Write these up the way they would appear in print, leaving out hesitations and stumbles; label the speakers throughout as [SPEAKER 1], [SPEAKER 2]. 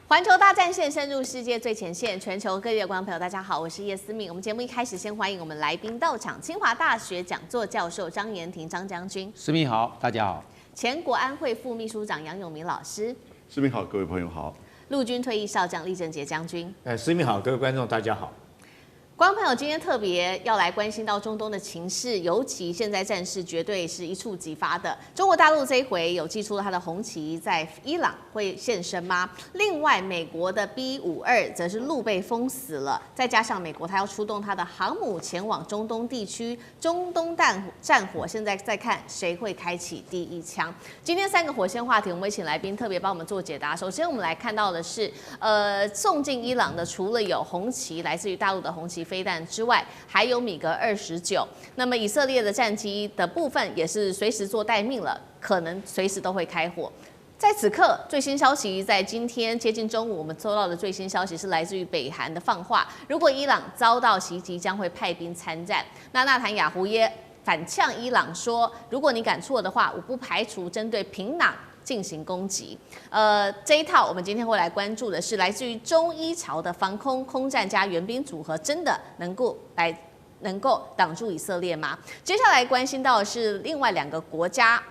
[SPEAKER 1] 环球大战线深入世界最前线，全球各地的观众朋友，大家好，我是叶思敏。我们节目一开始先欢迎我们来宾到场，清华大学讲座教授张延廷张将军。
[SPEAKER 2] 思敏好，大家好。
[SPEAKER 1] 前国安会副秘书长杨永明老师。
[SPEAKER 3] 思敏好，各位朋友好。
[SPEAKER 1] 陆军退役少将厉正杰将军。
[SPEAKER 4] 思敏好，各位观众大家好。
[SPEAKER 1] 观众朋友，今天特别要来关心到中东的情势，尤其现在战事绝对是一触即发的。中国大陆这一回有祭出了他的红旗，在伊朗会现身吗？另外，美国的 B-52则是路被封死了，再加上美国他要出动他的航母前往中东地区，中东战火现在在看谁会开启第一枪。今天3个火线话题，我们会请来宾特别帮我们做解答。首先，我们来看到的是，送进伊朗的除了有红旗，来自于大陆的红旗飞弹之外，还有米格29。那么以色列的战机的部分也是随时做待命了，可能随时都会开火。在此刻，最新消息在今天接近中午，我们收到的最新消息是来自于北韩的放话，如果伊朗遭到袭击，将会派兵参战。那纳坦雅胡耶反呛伊朗说，如果你敢错的话，我不排除针对平壤进行攻击。这一套我们今天会来关注的是来自于中伊朝的防空空战加援兵组合，真的能够挡住以色列吗？接下来关心到的是另外2个国家。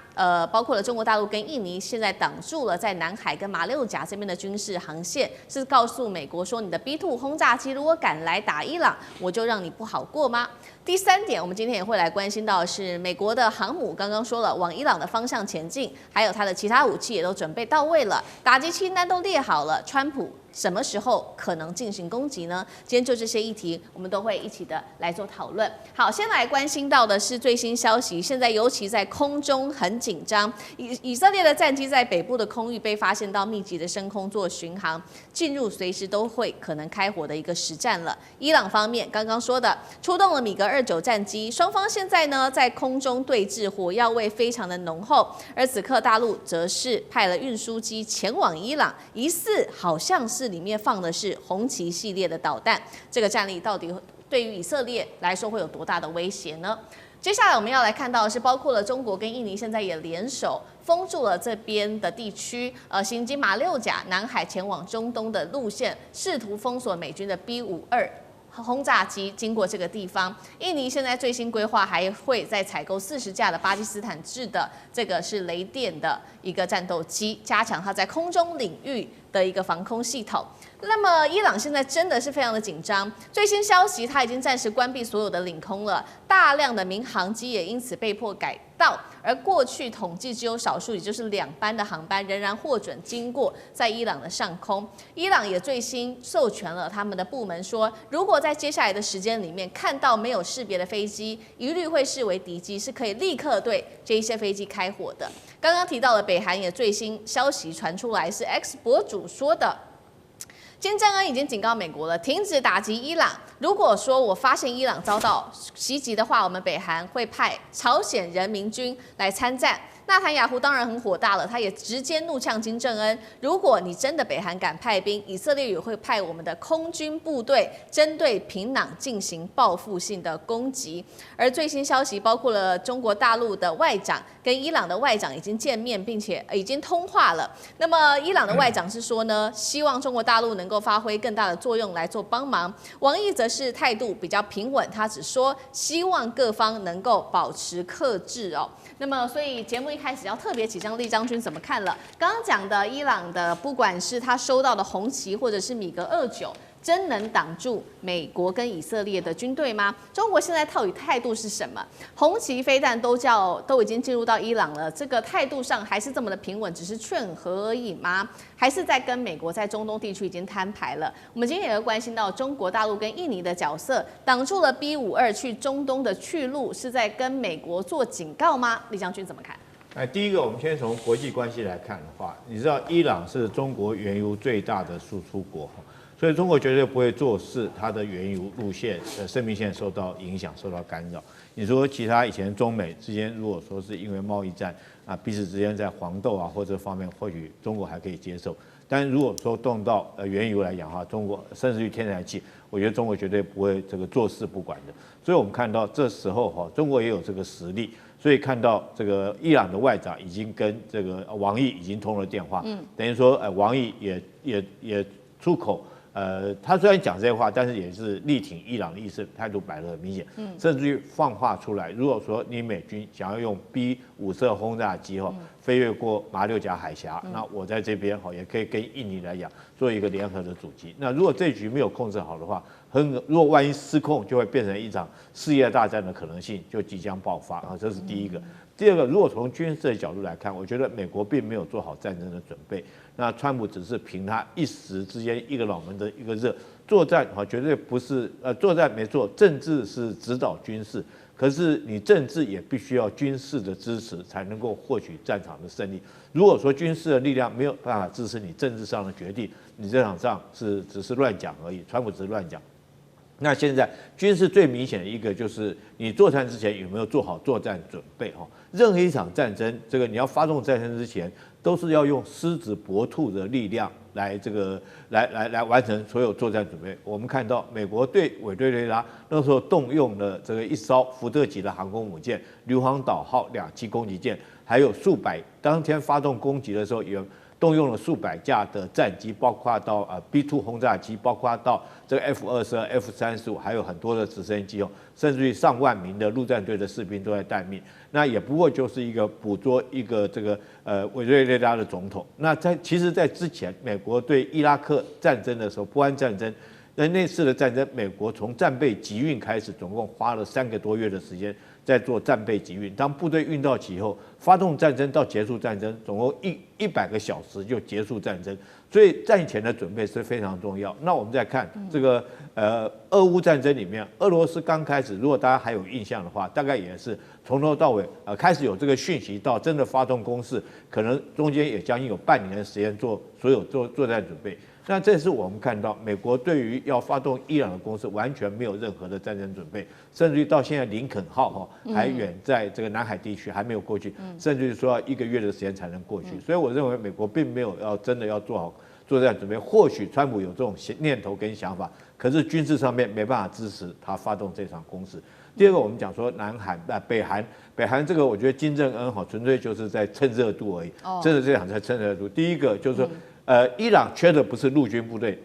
[SPEAKER 1] 包括了中国大陆跟印尼，现在挡住了在南海跟马六甲这边的军事航线，是告诉美国说，你的 B-2 轰炸机如果敢来打伊朗，我就让你不好过吗？第3点，我们今天也会来关心到的是美国的航母，刚刚说了往伊朗的方向前进，还有它的其他武器也都准备到位了，打击清单都列好了，川普什么时候可能进行攻击呢？今天就这些议题，我们都会一起的来做讨论。好，先来关心到的是最新消息，现在尤其在空中很紧张，以色列的战机在北部的空域被发现到密集的升空做巡航，进入随时都会可能开火的一个实战了。伊朗方面刚刚说的，出动了米格29战机，双方现在呢在空中对峙，火药味非常的浓厚。而此刻大陆则是派了运输机前往伊朗，疑似好像是里面放的是红旗系列的导弹，这个战力到底对于以色列来说会有多大的威胁呢？接下来我们要来看到的是，包括了中国跟印尼现在也联手封住了这边的地区，行经马六甲、南海前往中东的路线，试图封锁美军的 B-52轰炸机经过这个地方。印尼现在最新规划还会再采购40架的巴基斯坦制的这个是雷电的一个战斗机，加强它在空中领域的一个防空系统。那么伊朗现在真的是非常的紧张，最新消息它已经暂时关闭所有的领空了，大量的民航机也因此被迫改道，而过去统计只有少数，也就是2班的航班仍然获准经过在伊朗的上空。伊朗也最新授权了他们的部门说，如果在接下来的时间里面看到没有识别的飞机，一律会视为敌机，是可以立刻对这一些飞机开火的。刚刚提到了北韩也最新消息传出来，是 X 博主说的。金正恩已经警告美国了，停止打击伊朗。如果说我发现伊朗遭到袭击的话，我们北韩会派朝鲜人民军来参战。纳坦雅胡当然很火大了，他也直接怒呛金正恩：如果你真的北韩敢派兵，以色列也会派我们的空军部队针对平壤进行报复性的攻击。而最新消息包括了中国大陆的外长跟伊朗的外长已经见面，并且已经通话了。那么伊朗的外长是说呢，希望中国大陆能够发挥更大的作用来做帮忙。王毅则是态度比较平稳，他只说希望各方能够保持克制哦。那么所以节目一开始要特别请教厉将军怎么看了刚刚讲的伊朗的，不管是他收到的红旗或者是米格29，真能挡住美国跟以色列的军队吗？中国现在到底态度是什么？红旗飞弹都已经进入到伊朗了，这个态度上还是这么的平稳，只是劝和而已吗？还是在跟美国在中东地区已经摊牌了？我们今天也会关心到中国大陆跟印尼的角色，挡住了 B-52去中东的去路，是在跟美国做警告吗？厉将军怎么看？
[SPEAKER 4] 第一个，我们先从国际关系来看的话，你知道伊朗是中国原油最大的输出国，所以中国绝对不会坐视它的原油路线的生命线受到影响、受到干扰。你说其他以前中美之间，如果说是因为贸易战彼此之间在黄豆或者方面，或许中国还可以接受。但如果说动到原油来讲的话，中国甚至于天然气，我觉得中国绝对不会这个坐视不管的。所以我们看到这时候中国也有这个实力所以看到这个伊朗的外长已经跟这个王毅已经通了电话，等于说王毅也出口。他虽然讲这些话，但是也是力挺伊朗的意思，态度摆得很明显，甚至于放话出来，如果说你美军想要用 B-5色轰炸机飞越过马六甲海峡，那我在这边也可以跟印尼来讲做一个联合的阻击。那如果这局没有控制好的话，如果万一失控，就会变成一场世界大战的可能性就即将爆发这是第一个。第二个，如果从军事的角度来看，我觉得美国并没有做好战争的准备。那川普只是凭他一时之间一个脑门的一个热，作战绝对不是作战没错，政治是指导军事，可是你政治也必须要军事的支持才能够获取战场的胜利。如果说军事的力量没有办法支持你政治上的决定，你这场仗只是乱讲而已，川普只是乱讲。那现在军事最明显的一个就是你作战之前有没有做好作战准备任何一场战争，这个你要发动战争之前，都是要用狮子搏兔的力量来完成所有作战准备。我们看到美国对委内瑞拉那时候动用了这个一艘福特级的航空母舰、硫磺岛号2栖攻击舰，还有当天发动攻击的时候有动用了数百架的战机，包括到B-2轰炸机，包括到这个 F-22、F-35，还有很多的直升机甚至于上万名的陆战队的士兵都在待命。那也不过就是一个捕捉一个这个委内瑞拉的总统。那其实，在之前美国对伊拉克战争的时候，波湾战争。那次的战争，美国从战备集运开始，总共花了3个多月的时间在做战备集运。当部队运到齐以后，发动战争到结束战争，总共100个小时就结束战争。所以战前的准备是非常重要。那我们再看这个俄乌战争里面，俄罗斯刚开始，如果大家还有印象的话，大概也是从头到尾开始有这个讯息到真的发动攻势，可能中间也将近有半年的时间做所有作战准备。那这是我们看到美国对于要发动伊朗的攻势完全没有任何的战争准备，甚至于到现在林肯号还远在这个南海地区还没有过去，甚至于说要1个月的时间才能过去。所以我认为美国并没有真的要做好作战准备。或许川普有这种念头跟想法，可是军事上面没办法支持他发动这场攻势。第二个，我们讲说北韩这个，我觉得金正恩纯粹就是在蹭热度而已，真的这场在蹭热度。第一个就是说。伊朗缺的不是陆军部队，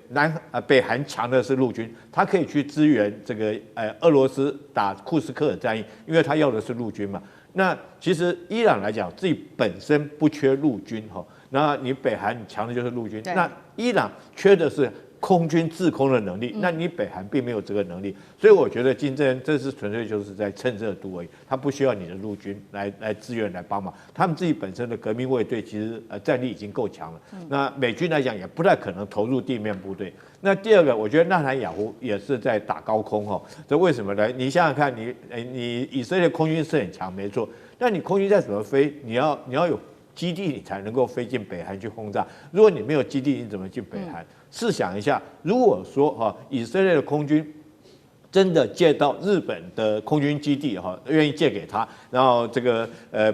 [SPEAKER 4] 北韩强的是陆军，他可以去支援这个俄罗斯打库斯克尔战役，因为他要的是陆军嘛。那其实伊朗来讲，自己本身不缺陆军那你北韩你强的就是陆军，那伊朗缺的是空军制空的能力，那你北韩并没有这个能力，所以我觉得金正恩这是纯粹就是在蹭热度而已，他不需要你的陆军来支援来帮忙，他们自己本身的革命卫队其实战力已经够强了，那美军来讲也不太可能投入地面部队。那第二个，我觉得纳坦雅胡也是在打高空这为什么呢？你想想看，你以色列空军是很强没错，那你空军再怎么飞，你要有基地你才能够飞进北韩去轰炸。如果你没有基地，你怎么进北韩？试想一下，如果说以色列的空军真的借到日本的空军基地愿意借给他，然后这个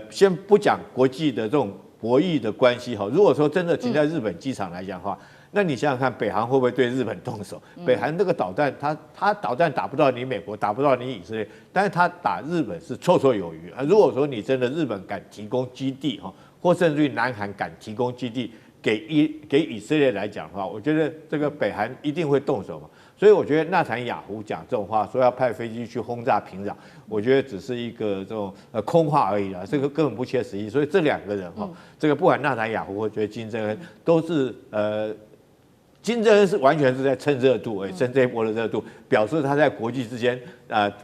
[SPEAKER 4] 先不讲国际的这种博弈的关系如果说真的停在日本机场来讲的话，那你想想看，北韩会不会对日本动手？北韩那个导弹，他导弹打不到你美国，打不到你以色列，但是他打日本是绰绰有余如果说你真的日本敢提供基地或甚至于南韩敢提供基地给以色列来讲的话，我觉得这个北韩一定会动手嘛。所以我觉得纳坦雅胡讲这种话，说要派飞机去轰炸平壤，我觉得只是一个这种空话而已啦，这个根本不切实际。所以这2个人这个不管纳坦雅胡或觉得金正恩都是金正恩是完全是在蹭热度而已，蹭这一波的热度，表示他在国际之间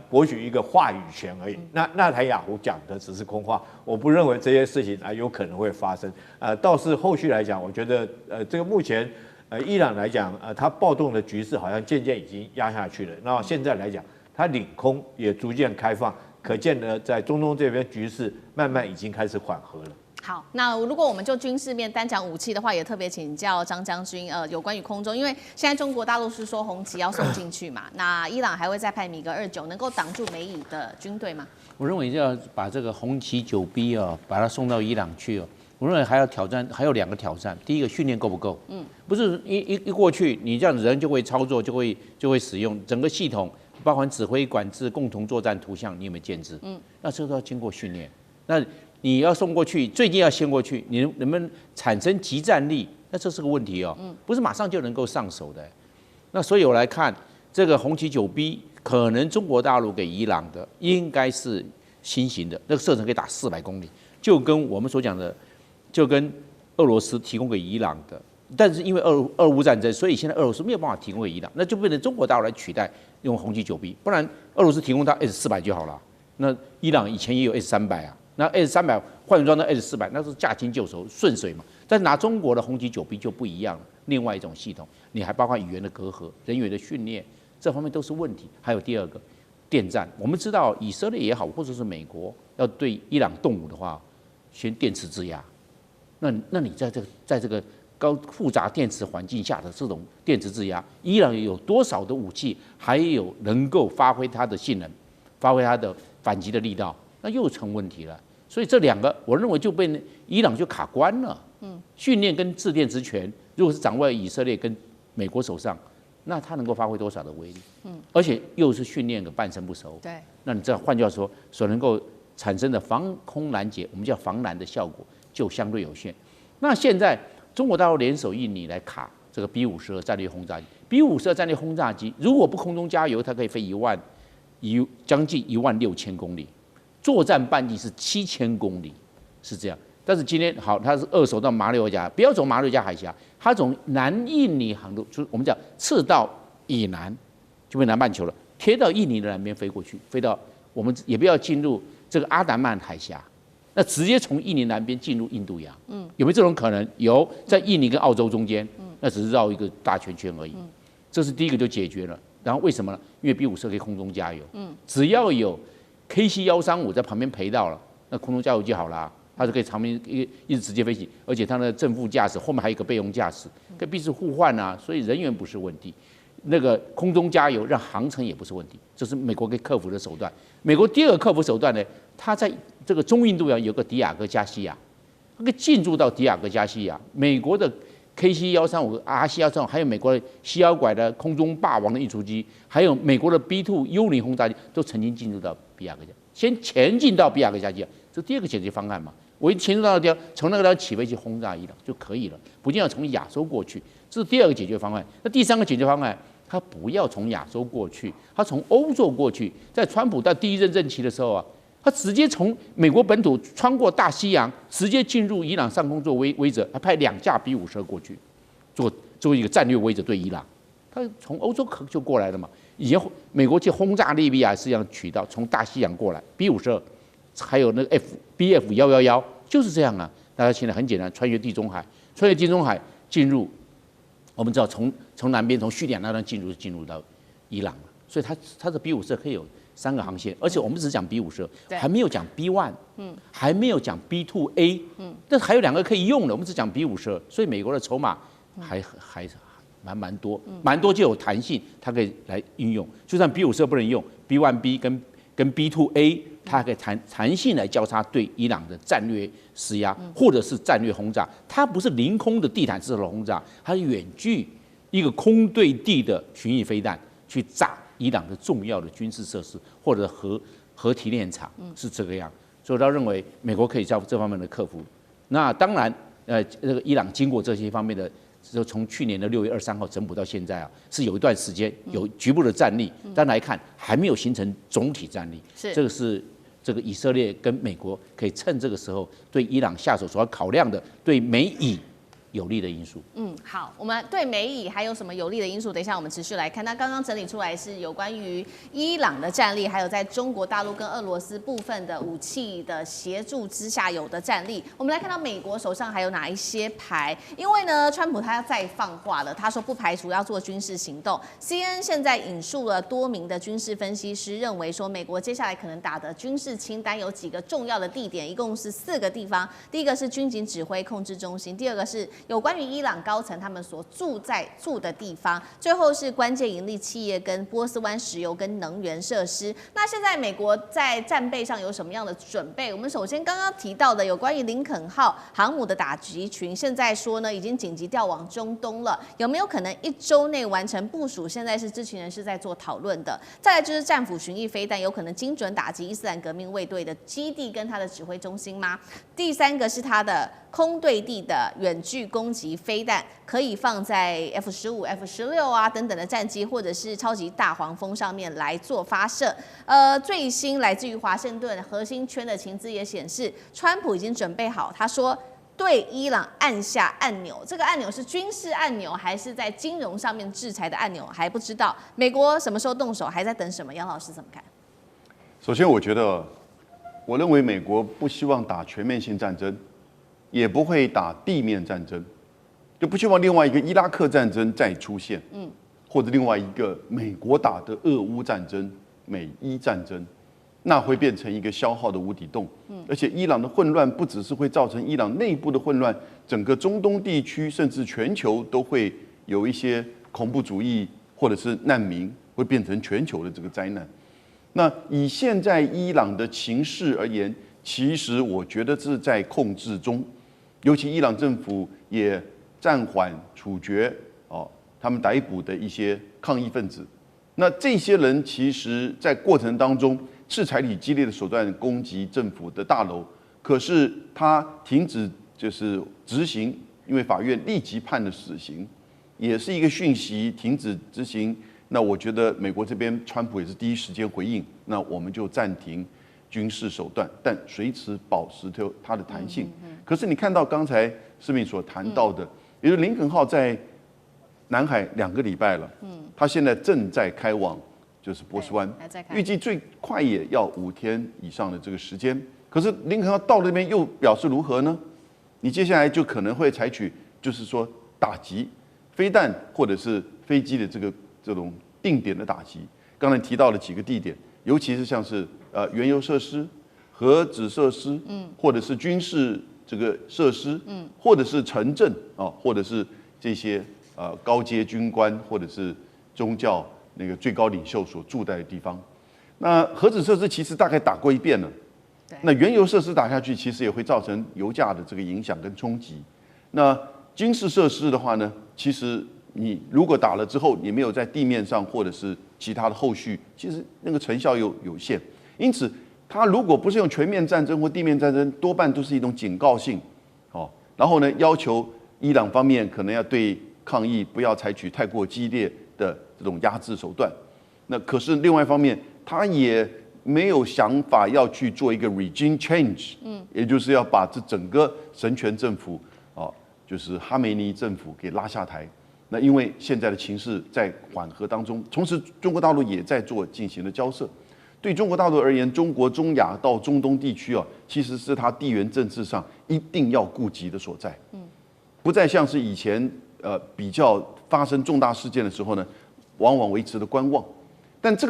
[SPEAKER 4] 博取一个话语权而已。那纳坦雅胡讲的只是空话，我不认为这些事情有可能会发生。倒是后续来讲，我觉得这个目前伊朗来讲它暴动的局势好像渐渐已经压下去了。那现在来讲，它领空也逐渐开放，可见呢在中东这边局势慢慢已经开始缓和了。
[SPEAKER 1] 好，那如果我们就军事面单讲武器的话，也特别请教张将军，有关于空中，因为现在中国大陆是说红旗要送进去嘛，那伊朗还会再派米格29，能够挡住美以的军队吗？
[SPEAKER 2] 我认为要把这个红旗9B把它送到伊朗去我认为还有2个挑战，第一个训练够不够？不是一过去你这样子人就会操作，就会使用整个系统，包含指挥管制、共同作战图像，你有没有建制？那这都要经过训练。那你要送过去，最近要先过去，你能不能产生即战力？那这是个问题哦，不是马上就能够上手的。那所以我来看这个红旗9B，可能中国大陆给伊朗的应该是新型的，那个射程可以打400公里，就跟我们所讲的，就跟俄罗斯提供给伊朗的。但是因为俄乌战争，所以现在俄罗斯没有办法提供给伊朗，那就变成中国大陆来取代用红旗9B，不然俄罗斯提供到 S400就好了。那伊朗以前也有 S300啊，那 S300换装到 S400，那是驾轻就熟，顺水嘛。但拿中国的红旗9B就不一样了，另外一种系统，你还包括语言的隔阂、人员的训练，这方面都是问题。还有第二个，电战，我们知道以色列也好，或者是美国要对伊朗动武的话，先电磁制压。那你在这个高复杂电磁环境下的这种电磁制压，伊朗有多少的武器还有能够发挥它的性能，发挥它的反击的力道，那又成问题了。所以这两个，我认为就被伊朗就卡关了。训练跟制电之权，如果是掌握在以色列跟美国手上，那它能够发挥多少的威力？而且又是训练个半生不熟。
[SPEAKER 1] 对，
[SPEAKER 2] 那你这换句话说，所能够产生的防空拦截，我们叫防拦的效果就相对有限。那现在中国大陆联手印尼来卡这个 B52战略轰炸机。B52战略轰炸机如果不空中加油，它可以飞将近16000公里，作战半径是7000公里，是这样。但是今天好，它是2手到马六甲，不要走马六甲海峡，它从南印尼航路，就是我们讲赤道以南，就被南半球了，贴到印尼的南边飞过去，飞到我们也不要进入这个阿达曼海峡，那直接从印尼南边进入印度洋，有没有这种可能？有，在印尼跟澳洲中间，那只是绕一个大圈圈而已，这是第一个就解决了。然后为什么呢？因为 B52可以空中加油，只要有 KC-135在旁边陪到了，那空中加油就好啦。它就可以长边一直直接飞行，而且它的正副驾驶后面还有一个备用驾驶，可以彼此互换啊，所以人员不是问题。那个空中加油让航程也不是问题，这是美国可以克服的手段。美国第二个克服手段呢，它在这个中印度洋有个迪亚哥加西亚，它可以进驻到迪亚哥加西亚。美国的 KC-135、RC-135，还有美国的西摇拐的空中霸王的运输机，还有美国的 B2 幽灵轰炸机，都曾经进入到比亚哥加，先前进到比亚哥加西亚，这第二个解决方案嘛。我一前进到那个地方，从那个地方起飞去轰炸伊朗就可以了，不一定要从亚洲过去，这是第二个解决方案。那第三个解决方案，他不要从亚洲过去，他从欧洲过去。在川普到第一任任期的时候啊，他直接从美国本土穿过大西洋，直接进入伊朗上空做威慑，他派2架 B52过去，做一个战略威慑对伊朗。他从欧洲就过来了嘛。以前美国去轰炸利比亚是这样取到，从大西洋过来 B52。还有那个BF111就是这样啊，大家现在很简单，穿越地中海进入，我们知道从南边从叙利亚那边进入到伊朗了，所以它的 B52可以有3个航线，而且我们只讲 B52，还没有讲 B1，还没有讲 B2A，但还有2个可以用的，我们只讲 B52，所以美国的筹码还蛮多就有弹性，它可以来运用，就算 B52不能用 ，B1B 跟 B2A， 它可以弹性来交叉对伊朗的战略施压，或者是战略轰炸。它不是凌空的地毯式的轰炸，它是远距一个空对地的巡弋飞弹去炸伊朗的重要的军事设施或者核提炼厂，是这个样。所以他认为美国可以在这方面的克服。那当然，这个伊朗经过这些方面的。就从去年的6月23号整补到现在啊，是有一段时间有局部的战力，但来看还没有形成总体战力。这个是这个以色列跟美国可以趁这个时候对伊朗下手所要考量的对美以有利的因素。
[SPEAKER 1] 好，我们对美以还有什么有利的因素？等一下我们持续来看。那刚刚整理出来是有关于伊朗的战力，还有在中国大陆跟俄罗斯部分的武器的协助之下有的战力。我们来看到美国手上还有哪一些牌？因为呢，川普他要再放话了，他说不排除要做军事行动。CNN 现在引述了多名的军事分析师，认为说美国接下来可能打的军事清单有几个重要的地点，一共是4个地方。第一个是军警指挥控制中心，第二个是有关于伊朗高层他们所住的地方，最后是关键盈利企业跟波斯湾石油跟能源设施。那现在美国在战备上有什么样的准备？我们首先刚刚提到的有关于林肯号航母的打击群，现在说呢已经紧急调往中东了，有没有可能1周内完成部署？现在是知情人士在做讨论的。再来就是战斧巡弋飞弹有可能精准打击伊斯兰革命卫队的基地跟它的指挥中心吗？第3个是它的空对地的远距攻击飞弹，可以放在 F-15、F-16啊等等的战机，或者是超级大黄蜂上面来做发射。最新来自于华盛顿核心圈的情资也显示，川普已经准备好，他说对伊朗按下按钮，这个按钮是军事按钮还是在金融上面制裁的按钮还不知道。美国什么时候动手，还在等什么？杨老师怎么看？
[SPEAKER 3] 首先，我认为美国不希望打全面性战争，也不会打地面战争，就不希望另外一个伊拉克战争再出现，或者另外一个美国打的俄乌战争、美伊战争，那会变成一个消耗的无底洞。而且伊朗的混乱不只是会造成伊朗内部的混乱，整个中东地区甚至全球都会有一些恐怖主义或者是难民，会变成全球的这个灾难。那以现在伊朗的情势而言，其实我觉得是在控制中，尤其伊朗政府也暂缓处决他们逮捕的一些抗议分子。那这些人其实在过程当中是采取激烈的手段攻击政府的大楼，可是他停止就是执行，因为法院立即判了死刑，也是一个讯息，停止执行。那我觉得美国这边川普也是第一时间回应，那我们就暂停军事手段，但随时保持它的弹性。可是你看到刚才世明所谈到的，也就是林肯号在南海2个礼拜了，它现在正在开往就是波斯湾，预计最快也要5天以上的这个时间。可是林肯号到那边又表示如何呢？你接下来就可能会采取就是说打击飞弹或者是飞机的这种定点的打击。刚才提到了几个地点，尤其是像是原油设施、核子设施，或者是军事这个设施，或者是城镇或者是这些高阶军官或者是宗教那个最高领袖所住在的地方。那核子设施其实大概打过一遍了，那原油设施打下去，其实也会造成油价的这个影响跟冲击。那军事设施的话呢，其实你如果打了之后，你没有在地面上或者是其他的后续，其实那个成效有限。因此，它如果不是用全面战争或地面战争，多半都是一种警告性，然后呢，要求伊朗方面可能要对抗议不要采取太过激烈的这种压制手段。那可是另外一方面，他也没有想法要去做一个 regime change，也就是要把这整个神权政府就是哈梅尼政府给拉下台。那因为现在的情势在缓和当中，同时中国大陆也在进行了交涉。对中国大陆而言，中国中亚到中东地区其实是它地缘政治上一定要顾及的所在。不再像是以前比较发生重大事件的时候呢，往往维持了观望。但这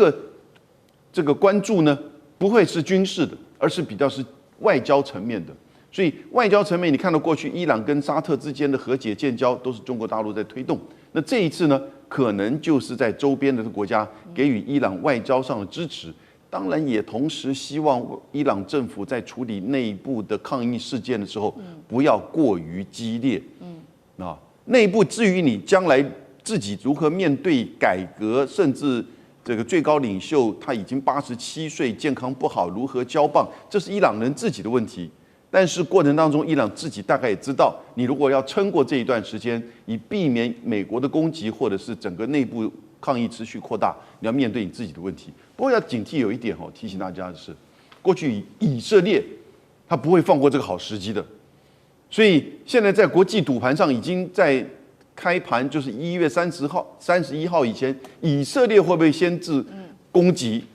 [SPEAKER 3] 个关注呢，不会是军事的，而是比较是外交层面的。所以外交层面，你看到过去伊朗跟沙特之间的和解建交，都是中国大陆在推动。那这一次呢，可能就是在周边的国家给予伊朗外交上的支持，当然也同时希望伊朗政府在处理内部的抗议事件的时候，不要过于激烈。内部至于你将来自己如何面对改革，甚至这个最高领袖他已经87岁，健康不好，如何交棒，这是伊朗人自己的问题。但是过程当中，伊朗自己大概也知道，你如果要撑过这一段时间，以避免美国的攻击或者是整个内部抗议持续扩大，你要面对你自己的问题。不过要警惕有一点提醒大家的是，过去以色列他不会放过这个好时机的，所以现在在国际赌盘上已经在开盘，就是1月31号以前，以色列会不会先制攻击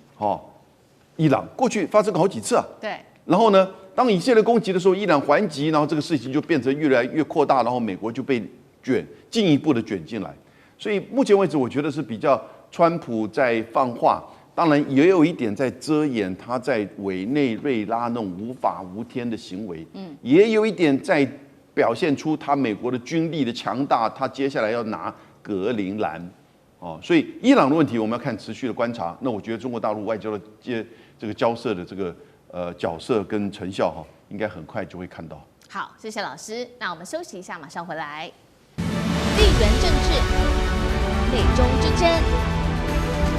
[SPEAKER 3] 伊朗？过去发生过好几次啊。
[SPEAKER 1] 对。
[SPEAKER 3] 然后呢，当以色列攻击的时候，伊朗还击，然后这个事情就变成越来越扩大，然后美国就被进一步的卷进来。所以目前为止，我觉得是比较川普在放话，当然也有一点在遮掩他在委内瑞拉那种无法无天的行为，也有一点在表现出他美国的军力的强大，他接下来要拿格陵兰，所以伊朗的问题我们要看持续的观察。那我觉得中国大陆外交的这个交涉的这个角色跟成效应该很快就会看到。
[SPEAKER 1] 好，谢谢老师。那我们休息一下，马上回来。地缘政治、美中之争、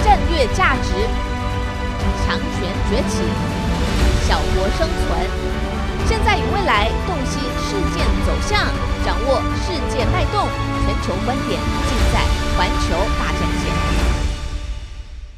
[SPEAKER 1] 战略价值、强权崛起、小国生存，现在与未来洞悉事件走向，掌握世界脉动，全球观点尽在环球大战线。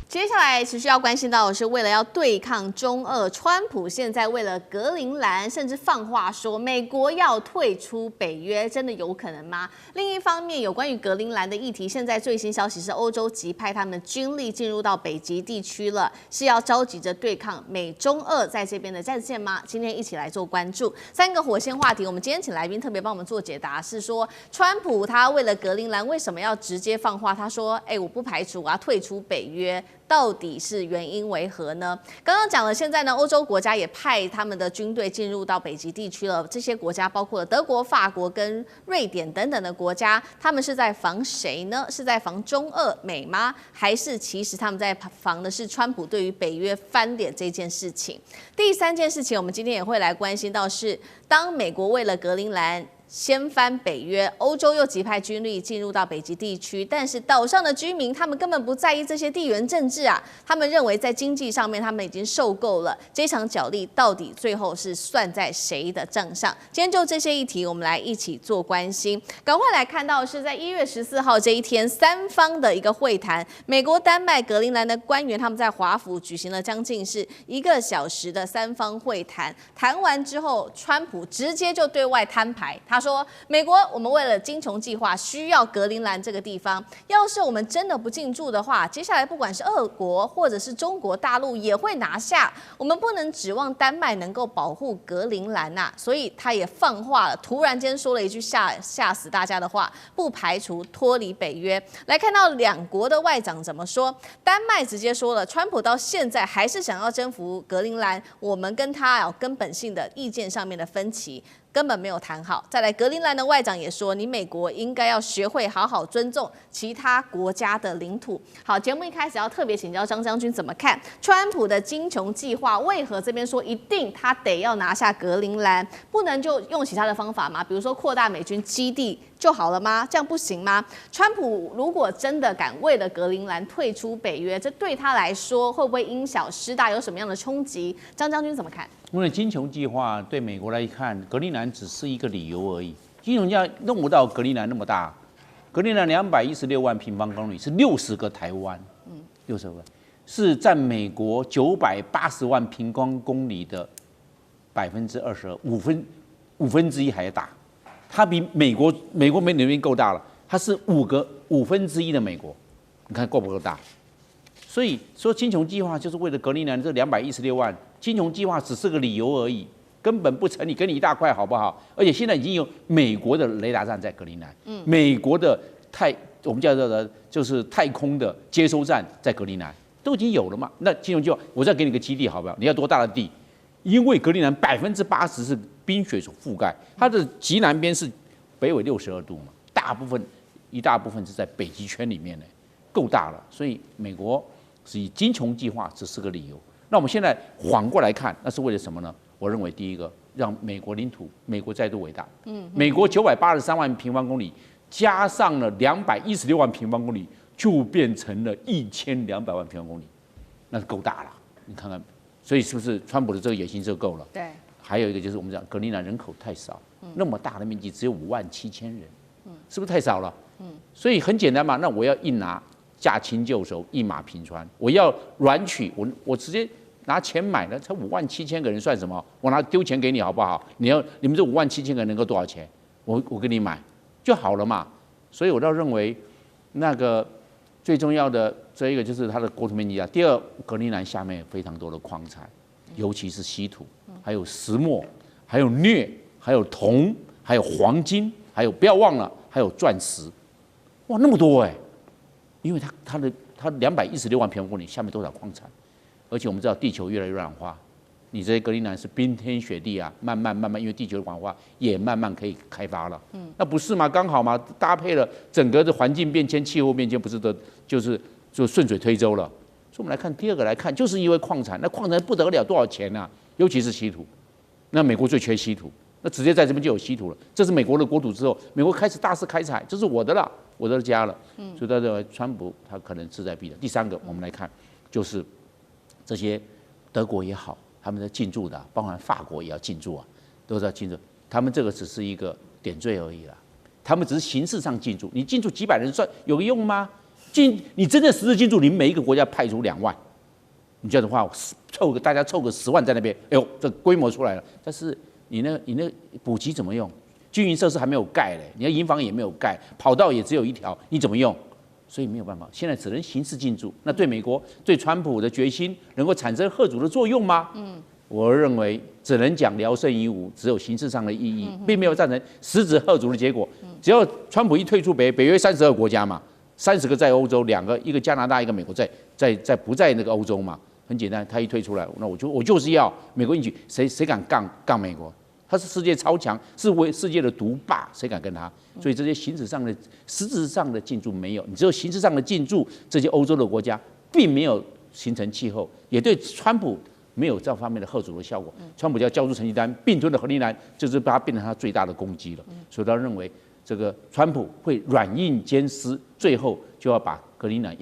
[SPEAKER 1] 接下来持续要关心到的是，为了要对抗中俄，川普现在为了格陵兰，甚至放话说美国要退出北约，真的有可能吗？另一方面，有关于格陵兰的议题，现在最新消息是欧洲急派他们的军力进入到北极地区了，是要着急着对抗美中俄在这边的战线吗？今天一起来做关注3个火线话题。我们今天请来宾特别帮我们做解答，是说川普他为了格陵兰为什么要直接放话？他说：“我不排除我要退出北约。”到底是原因为何呢？刚刚讲了，现在呢，欧洲国家也派他们的军队进入到北极地区了。这些国家包括了德国、法国跟瑞典等等的国家，他们是在防谁呢？是在防中俄美吗？还是其实他们在防的是川普对于北约翻脸这件事情？第3件事情，我们今天也会来关心到是，当美国为了格陵兰掀翻北约，欧洲又急派军力进入到北极地区，但是岛上的居民他们根本不在意这些地缘政治啊，他们认为在经济上面他们已经受够了，这场角力到底最后是算在谁的账上？今天就这些议题，我们来一起做关心。赶快来看到是在1月14号这一天，3方的一个会谈，美国、丹麦、格陵兰的官员他们在华府举行了将近是1个小时的3方会谈。谈完之后，川普直接就对外摊牌，他说美国，我们为了金琼计划需要格陵兰这个地方，要是我们真的不进驻的话，接下来不管是俄国或者是中国大陆也会拿下，我们不能指望丹麦能够保护格陵兰呐。所以他也放话了，突然间说了一句吓死大家的话，不排除脱离北约。来看到2国的外长怎么说，丹麦直接说了，川普到现在还是想要征服格陵兰，我们跟他有根本性的意见上面的分歧。根本没有谈好。再来，格陵兰的外长也说，你美国应该要学会好好尊重其他国家的领土。好，节目一开始要特别请教张将军怎么看川普的金琼计划？为何这边说一定他得要拿下格陵兰，不能就用其他的方法吗？比如说扩大美军基地就好了吗？这样不行吗？川普如果真的敢为了格陵兰退出北约，这对他来说会不会因小失大，有什么样的冲击？张将军怎么看？
[SPEAKER 2] 因为金琼计划对美国来看，格陵兰只是一个理由而已。金琼计划弄不到格陵兰那么大，格陵兰216万平方公里，是60个台湾，60个，是占美国980万平方公里的22%，五分之一还大。它比美国没那边够大了，它是5分之一的美国，你看够不够大？所以说金琼计划就是为了格陵兰这216万。金琼计划只是个理由而已，根本不成立，给你一大块好不好？而且现在已经有美国的雷达站在格陵兰，美国的我们叫做的就是太空的接收站在格陵兰，都已经有了嘛。那金琼计划，我再给你个基地好不好？你要多大的地？因为格陵兰80%是冰雪所覆盖，它的极南边是北纬62度嘛，一大部分是在北极圈里面呢，够大了。所以美国是以金琼计划只是个理由。那我们现在反过来看，那是为了什么呢？我认为第一个，让美国领土，美国再度伟大。美国983万平方公里，加上了216万平方公里，就变成了1200万平方公里，那是够大了。你看看，所以是不是川普的这个野心就够了？
[SPEAKER 1] 对。
[SPEAKER 2] 还有一个就是我们讲格陵兰人口太少，那么大的面积只有57000人，是不是太少了？所以很简单嘛，那我要一拿驾轻就熟，一马平川，我要软取，我直接拿钱买了，才57000个人算什么？我拿丢钱给你好不好？你们这57000个人能够多少钱？我给你买就好了嘛。所以我倒认为，那个最重要的这一个就是它的国土面积大。第二，格陵兰下面有非常多的矿产，尤其是稀土，还有石墨，还有镍，还有铜，还有黄金，还有不要忘了还有钻石，哇，那么多哎！因为它216万平方公里下面多少矿产？而且我们知道地球越来越软化，你这些格陵兰是冰天雪地啊，慢慢，因为地球的暖化也慢慢可以开发了。那不是吗？刚好嘛，搭配了整个的环境变迁、气候变迁，不是的，就顺水推舟了。所以我们来看第二个来看，就是因为矿产，那矿产不得了，多少钱啊？尤其是稀土，那美国最缺稀土，那直接在这边就有稀土了。这是美国的国土之后，美国开始大肆开采，这是我的了，我的家了。所以他认为川普他可能志在必得。第三个，我们来看，就是这些德国也好，他们在进驻的，包含法国也要进驻啊，都是要进驻。他们这个只是一个点缀而已啦，他们只是形式上进驻。你进驻几百人算有个用吗？你真的实质进驻，你们每一个国家派出2万，你这样的话大家凑个10万在那边，哎呦，这规模出来了。但是你那补给怎么用？军营设施还没有盖嘞，你的营房也没有盖，跑道也只有1条，你怎么用？所以没有办法，现在只能形式进驻。那对美国、对川普的决心能够产生嚇阻的作用吗？我认为只能讲聊胜于无，只有形式上的意义，并没有造成实质嚇阻的结果。只要川普一退出北约32个国家嘛，30个在欧洲，2个一个加拿大，一个美国在不在那个欧洲嘛？很简单，他一退出来，那我就是要美国允许，谁敢杠美国？他是世界超强，是世界的独霸，谁敢跟他？所以这些实质上的进驻没有，你只有形式上的进驻，这些欧洲的国家并没有形成气候，也对川普没有这方面的嚇阻的效果。川普就要交出成绩单，并吞了格陵兰，就是把它变成他最大的攻击了。所以他认为这个川普会软硬兼施，最后就要把格陵兰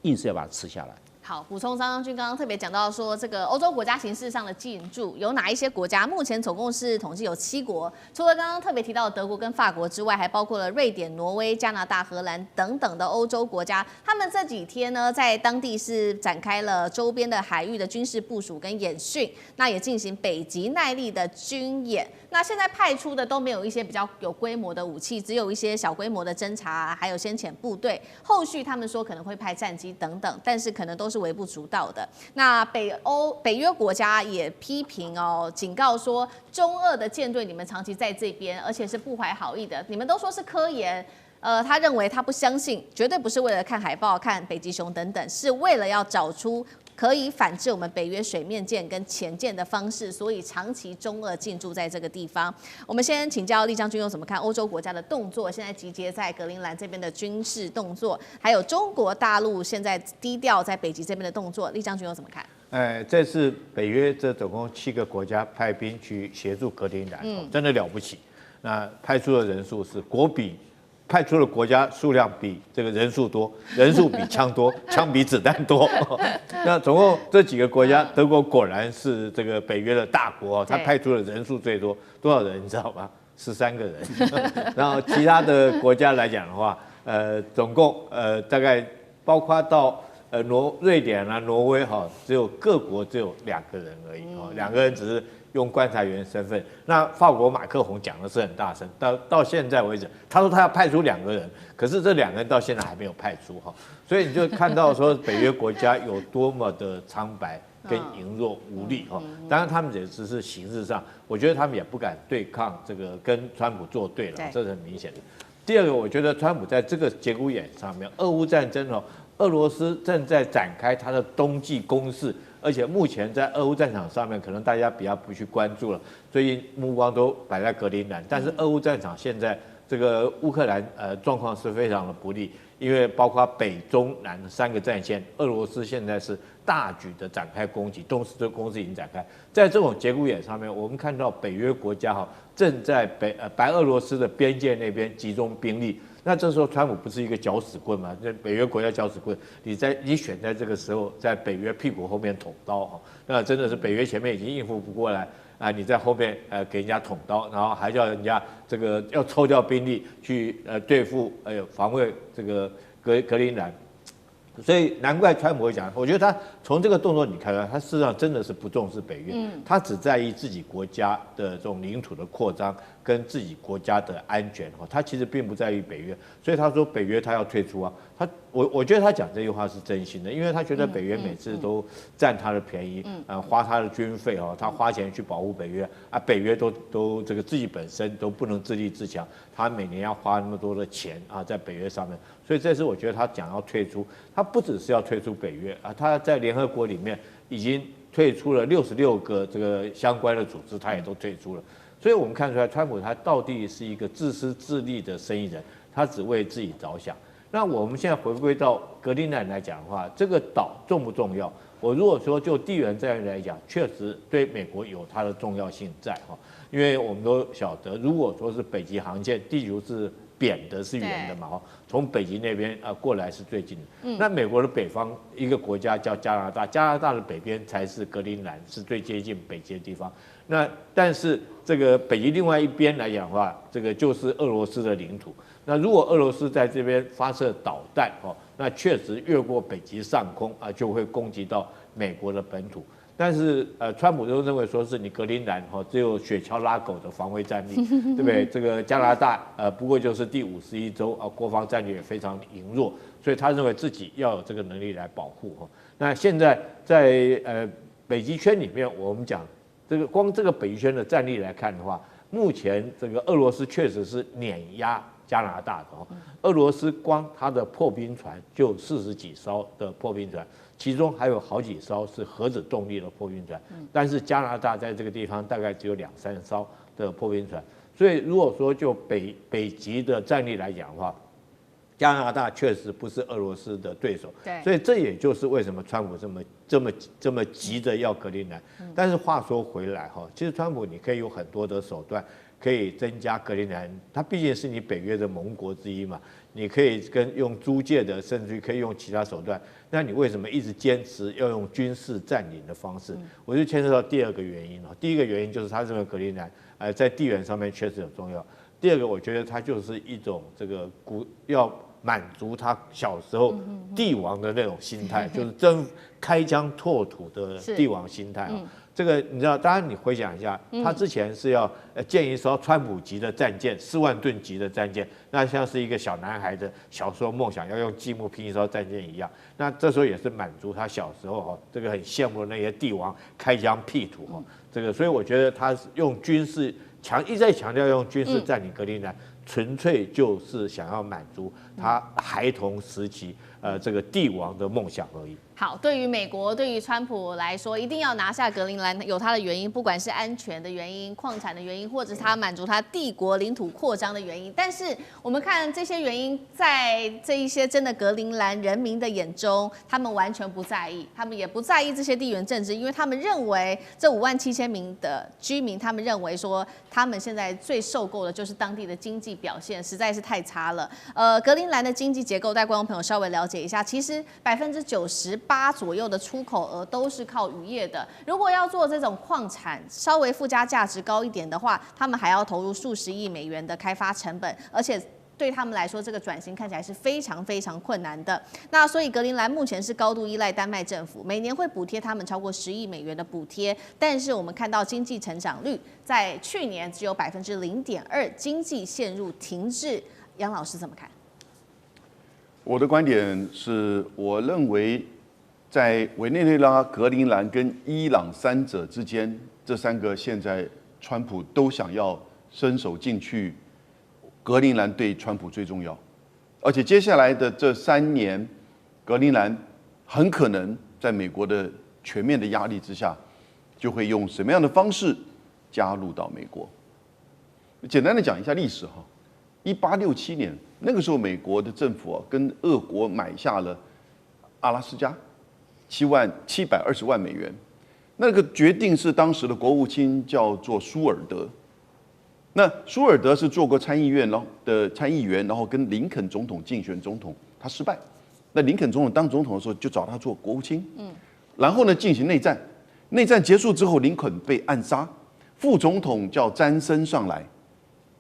[SPEAKER 2] 硬是要把它吃下来。
[SPEAKER 1] 好，补充张将军刚刚特别讲到说，这个欧洲国家形式上的进驻有哪一些国家？目前总共是统计有7国，除了刚刚特别提到的德国跟法国之外，还包括了瑞典、挪威、加拿大、荷兰等等的欧洲国家。他们这几天呢，在当地是展开了周边的海域的军事部署跟演训，那也进行北极耐力的军演。那现在派出的都没有一些比较有规模的武器，只有一些小规模的侦察，还有先遣部队。后续他们说可能会派战机等等，但是可能都是微不足道的。那北约国家也批评警告说，中俄的舰队你们长期在这边，而且是不怀好意的，你们都说是科研。他认为他不相信，绝对不是为了看海报、看北极熊等等，是为了要找出可以反制我们北约水面舰跟潜舰的方式，所以长期中俄进驻在这个地方。我们先请教厉将军用怎么看欧洲国家的动作，现在集结在格陵兰这边的军事动作，还有中国大陆现在低调在北极这边的动作，厉将军用怎么看？
[SPEAKER 4] 这次北约这总共7个国家派兵去协助格陵兰，真的了不起。那派出的人数是派出的国家数量比这个人数多，人数比枪多，枪比子弹多。那总共这几个国家，德国果然是这个北约的大国，他派出的人数最多，多少人你知道吗？13个人。然后其他的国家来讲的话，总共大概包括到瑞典啊、挪威各国只有2个人而已，2个人只是用观察员身份。那法国马克宏讲的是很大声，到现在为止，他说他要派出2个人，可是这2个人到现在还没有派出所以你就看到说北约国家有多么的苍白跟羸弱无力当然他们也只是形式上，我觉得他们也不敢对抗这个跟川普作对了，这是很明显的。第二个，我觉得川普在这个节骨眼上面，俄乌战争俄罗斯正在展开它的冬季攻势，而且目前在俄乌战场上面，可能大家比较不去关注了，最近目光都摆在格陵兰，但是俄乌战场现在这个乌克兰状况是非常的不利，因为包括北中南3个战线，俄罗斯现在是大举的展开攻击，东斯的攻势已经展开，在这种节骨眼上面，我们看到北约国家正在白俄罗斯的边界那边集中兵力。那这时候川普不是一个搅屎棍吗？北约国家搅屎棍，你选在这个时候在北约屁股后面捅刀那真的是北约前面已经应付不过来啊！你在后面给人家捅刀，然后还叫人家这个要抽调兵力去对付防卫这个格陵兰。所以难怪川普会讲，我觉得他从这个动作你看到，他事实上真的是不重视北约，他只在意自己国家的这种领土的扩张跟自己国家的安全他其实并不在意北约，所以他说北约他要退出我觉得他讲这句话是真心的，因为他觉得北约每次都占他的便宜，花他的军费他花钱去保护北约北约都这个自己本身都不能自立自强，他每年要花那么多的钱在北约上面，所以这次我觉得他讲要退出，他不只是要退出北约他在联合国里面已经退出了66个这个相关的组织，他也都退出了。所以我们看出来，川普他到底是一个自私自利的生意人，他只为自己着想。那我们现在回归到格陵兰来讲的话，这个岛重不重要？我如果说就地缘战略来讲，确实对美国有它的重要性在哈，因为我们都晓得，如果说是北极航线，地球是扁的，是圆的嘛哈，从北极那边过来是最近的。那美国的北方一个国家叫加拿大，加拿大的北边才是格陵兰，是最接近北极的地方。那但是这个北极另外一边来讲的话，这个就是俄罗斯的领土。那如果俄罗斯在这边发射导弹那确实越过北极上空就会攻击到美国的本土。但是川普都认为说是你格陵兰只有雪橇拉狗的防卫战力，对不对？这个加拿大不过就是第51州国防战略也非常羸弱，所以他认为自己要有这个能力来保护那现在在北极圈里面，我们讲这个光这个北极圈的战力来看的话，目前这个俄罗斯确实是碾压加拿大的俄罗斯光它的破冰船就40几艘的破冰船，其中还有好几艘是核子动力的破冰船，但是加拿大在这个地方大概只有2、3艘的破冰船，所以如果说就北极的战力来讲的话，加拿大确实不是俄罗斯的对手，所以这也就是为什么川普这么急着要格陵兰。但是话说回来其实川普你可以有很多的手段。可以增加格陵兰，它毕竟是你北约的盟国之一嘛，你可以用租借的，甚至可以用其他手段。那你为什么一直坚持要用军事占领的方式？我就牵涉到第二个原因第一个原因就是他认为格陵兰在地缘上面确实有重要。第二个，我觉得它就是一种这个要满足他小时候帝王的那种心态，就是开疆拓土的帝王心态这个你知道，当然你回想一下，他之前是要建一艘川普级的战舰，4万吨级的战舰，那像是一个小男孩的小时候梦想，要用积木拼一艘战舰一样。那这时候也是满足他小时候这个很羡慕的那些帝王开疆辟土这个，所以我觉得他用军事一直在强调用军事占领格陵兰，纯粹就是想要满足他孩童时期这个帝王的梦想而已。
[SPEAKER 1] 好，对于美国，对于川普来说，一定要拿下格陵兰，有他的原因，不管是安全的原因、矿产的原因，或者是他满足他帝国领土扩张的原因。但是我们看这些原因，在这一些真的格陵兰人民的眼中，他们完全不在意，他们也不在意这些地缘政治，因为他们认为这57000名的居民，他们认为说他们现在最受够的就是当地的经济表现实在是太差了。格陵兰的经济结构，带观众朋友稍微了解一下，其实98%左右的出口额都是靠渔业的。如果要做这种矿产稍微附加价值高一点的话，他们还要投入数十亿美元的开发成本，而且对他们来说，这个转型看起来是非常非常困难的。那所以格陵兰目前是高度依赖丹麦政府，每年会补贴他们超过10亿美元的补贴，但是我们看到经济成长率在去年只有0.2%，经济陷入停滞。杨老师怎么看？
[SPEAKER 3] 我的观点是，我认为在委内瑞拉、格陵兰跟伊朗3者之间，这3个现在川普都想要伸手进去。格陵兰对川普最重要，而且接下来的这3年，格陵兰很可能在美国的全面的压力之下，就会用什么样的方式加入到美国？简单的讲一下历史1867年那个时候，美国的政府跟俄国买下了阿拉斯加720万美元，那个决定是当时的国务卿叫做舒尔德。那舒尔德是做过参议院的参议员，然后跟林肯总统竞选总统，他失败。那林肯总统当总统的时候，就找他做国务卿。然后呢，进行内战。内战结束之后，林肯被暗杀，副总统叫詹森上来，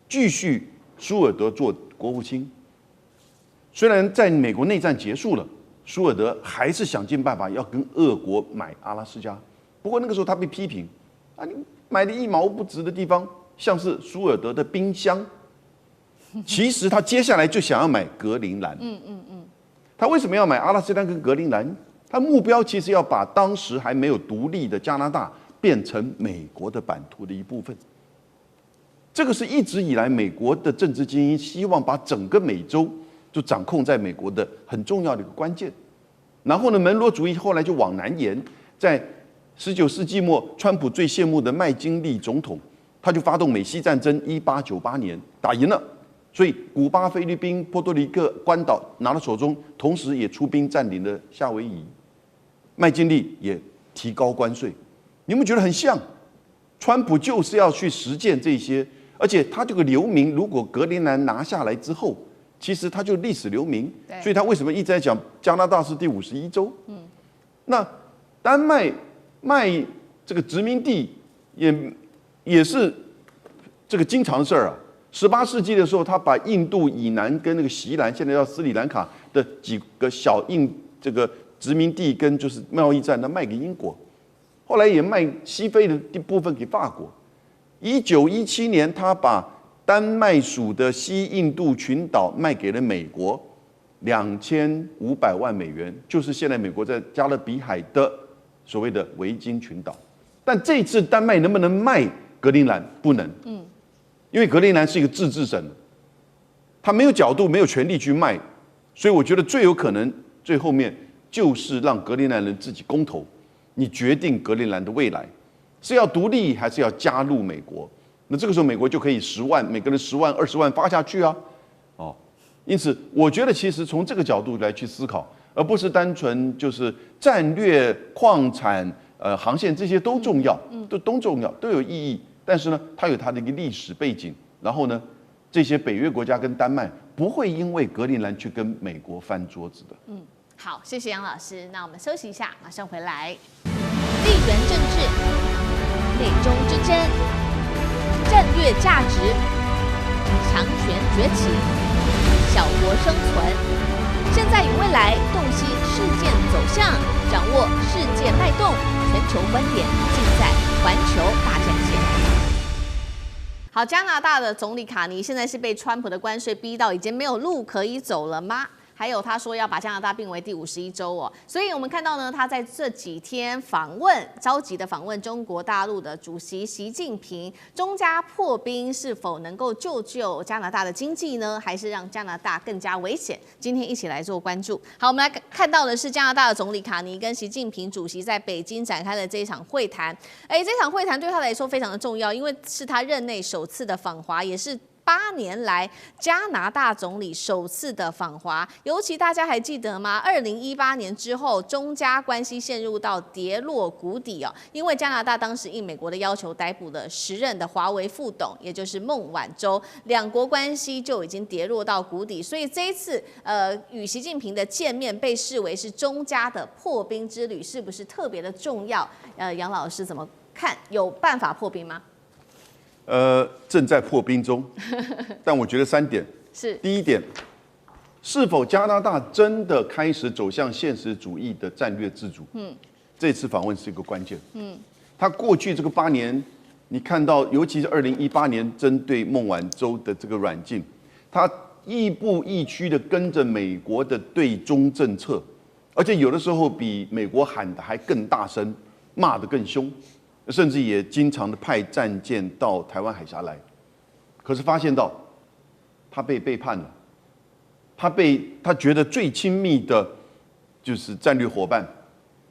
[SPEAKER 3] 继续舒尔德做国务卿。虽然在美国内战结束了，舒尔德还是想尽办法要跟俄国买阿拉斯加。不过那个时候他被批评你买的1毛不值的地方。像是舒尔德的冰箱，其实他接下来就想要买格陵兰。他为什么要买阿拉斯加跟格陵兰？他目标其实要把当时还没有独立的加拿大变成美国的版图的一部分。这个是一直以来美国的政治精英希望把整个美洲就掌控在美国的很重要的一个关键。然后呢，门罗主义后来就往南延，在19世纪末，川普最羡慕的麦金利总统，他就发动美西战争，1898年打赢了，所以古巴、菲律宾、波多黎各、关岛拿到手中，同时也出兵占领了夏威夷。麦金利也提高关税，你们觉得很像？川普就是要去实践这些，而且他这个留名，如果格陵兰拿下来之后，其实他就历史留名，所以他为什么一直在讲加拿大是第51州？那丹麦卖这个殖民地也是这个经常的事儿啊。18世纪的时候，他把印度以南跟那个锡兰，现在叫斯里兰卡的几个小这个殖民地跟就是贸易战，他卖给英国，后来也卖西非的部分给法国。1917年，他把丹麦属的西印度群岛卖给了美国，2500万美元，就是现在美国在加勒比海的所谓的维京群岛。但这次丹麦能不能卖格陵兰？不能，因为格陵兰是一个自治省，他没有角度、没有权利去卖，所以我觉得最有可能最后面就是让格陵兰人自己公投，你决定格陵兰的未来是要独立还是要加入美国。那这个时候美国就可以10万，每个人10万、20万发下去啊，因此我觉得其实从这个角度来去思考，而不是单纯就是战略、矿产、航线这些都重要，都重要，都有意义。但是呢，它有它的一个历史背景，然后呢，这些北约国家跟丹麦不会因为格陵兰去跟美国翻桌子的。
[SPEAKER 1] 好，谢谢杨老师。那我们休息一下，马上回来。地缘政治、美中之争、战略价值、强权崛起、小国生存，现在与未来洞悉事件走向，掌握世界脉动，全球观点尽在环球大战线。好，加拿大的总理卡尼现在是被川普的关税逼到已经没有路可以走了吗？还有他说要把加拿大并为第51州哦，所以我们看到呢，他在这几天召集的访问中国大陆的主席习近平，中加破冰是否能够救加拿大的经济呢？还是让加拿大更加危险？今天一起来做关注。好，我们来看到的是加拿大的总理卡尼跟习近平主席在北京展开了这一场会谈。这场会谈对他来说非常的重要，因为是他任内首次的访华，也是8年来加拿大总理首次的访华，尤其大家还记得吗？2018年之后，中加关系陷入到跌落谷底哦，因为加拿大当时应美国的要求逮捕了10任的华为副董，也就是孟晚舟，两国关系就已经跌落到谷底，所以这一次与习近平的见面被视为是中加的破冰之旅，是不是特别的重要？杨老师怎么看？有办法破冰吗？
[SPEAKER 3] 正在破冰中，但我觉得3点
[SPEAKER 1] 是：第
[SPEAKER 3] 一点，是否加拿大真的开始走向现实主义的战略自主？这次访问是一个关键。他过去这个8年，你看到，尤其是2018年针对孟晚舟的这个软禁，他亦步亦趋的跟着美国的对中政策，而且有的时候比美国喊的还更大声，骂得更凶。甚至也经常的派战舰到台湾海峡来，可是发现到他被背叛了，他觉得最亲密的就是战略伙伴、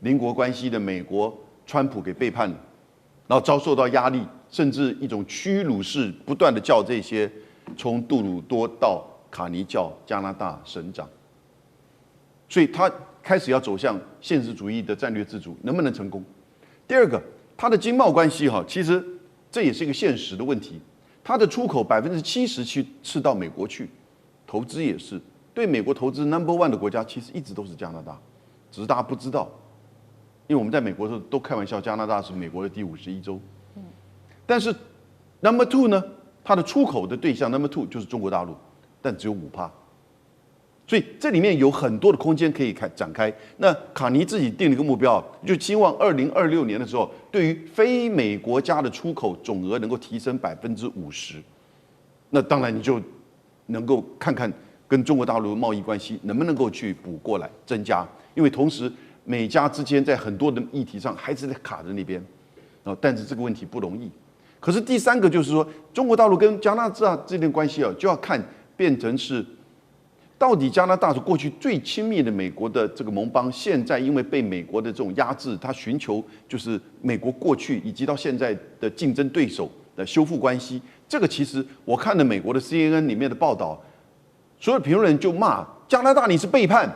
[SPEAKER 3] 邻国关系的美国川普给背叛了，然后遭受到压力，甚至一种屈辱式不断的叫这些从杜鲁多到卡尼叫加拿大省长，所以他开始要走向现实主义的战略自主，能不能成功？第二个。它的经贸关系其实这也是一个现实的问题。它的出口70%是到美国去，投资也是对美国投资 No.1 的国家，其实一直都是加拿大，只是大家不知道，因为我们在美国的时候都开玩笑，加拿大是美国的第51州。但是 No.2 呢，它的出口的对象 No.2 就是中国大陆，但只有5%。所以这里面有很多的空间可以展开。那卡尼自己定了一个目标，就希望2026年的时候，对于非美国家的出口总额能够提升50%。那当然你就能够看看跟中国大陆的贸易关系能不能够去补过来增加，因为同时美加之间在很多的议题上还是在卡在那边，但是这个问题不容易。可是第3个就是说，中国大陆跟加拿大这段关系就要看变成是。到底加拿大是过去最亲密的美国的这个盟邦，现在因为被美国的这种压制，他寻求就是美国过去以及到现在的竞争对手的修复关系。这个其实我看了美国的 CNN 里面的报道，所有评论人就骂加拿大你是背叛。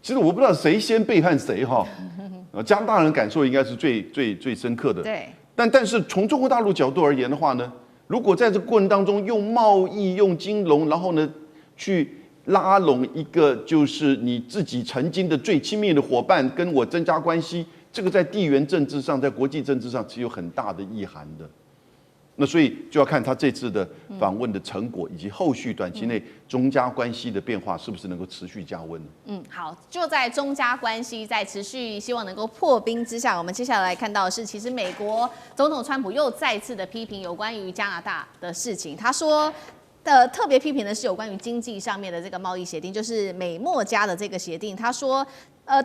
[SPEAKER 3] 其实我不知道谁先背叛谁哈。加拿大人感受应该是最深刻的。
[SPEAKER 1] 对。
[SPEAKER 3] 但是从中国大陆角度而言的话呢，如果在这个过程当中用贸易、用金融，然后呢去拉拢一个就是你自己曾经的最亲密的伙伴，跟我增加关系，这个在地缘政治上，在国际政治上是有很大的意涵的。那所以就要看他这次的访问的成果，以及后续短期内中加关系的变化是不是能够持续加温。
[SPEAKER 1] 好，就在中加关系在持续希望能够破冰之下，我们接下来看到的是，其实美国总统川普又再次的批评有关于加拿大的事情，他说。特别批评的是有关于经济上面的这个贸易协定，就是美墨加的这个协定。他说，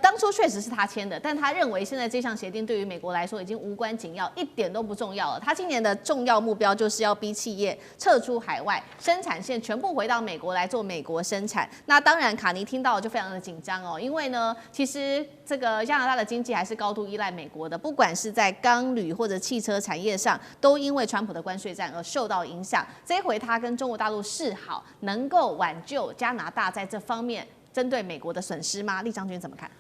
[SPEAKER 1] 当初确实是他签的，但他认为现在这项协定对于美国来说已经无关紧要，一点都不重要了。他今年的重要目标就是要逼企业撤出海外，生产线全部回到美国来做美国生产。那当然，卡尼听到就非常的紧张哦，因为呢，其实这个加拿大的经济还是高度依赖美国的，不管是在钢铝或者汽车产业上，都因为川普的关税战而受到影响。这一回他跟中国大陆示好，能够挽救加拿大在这方面针对美国的损失吗？厉将军怎么看？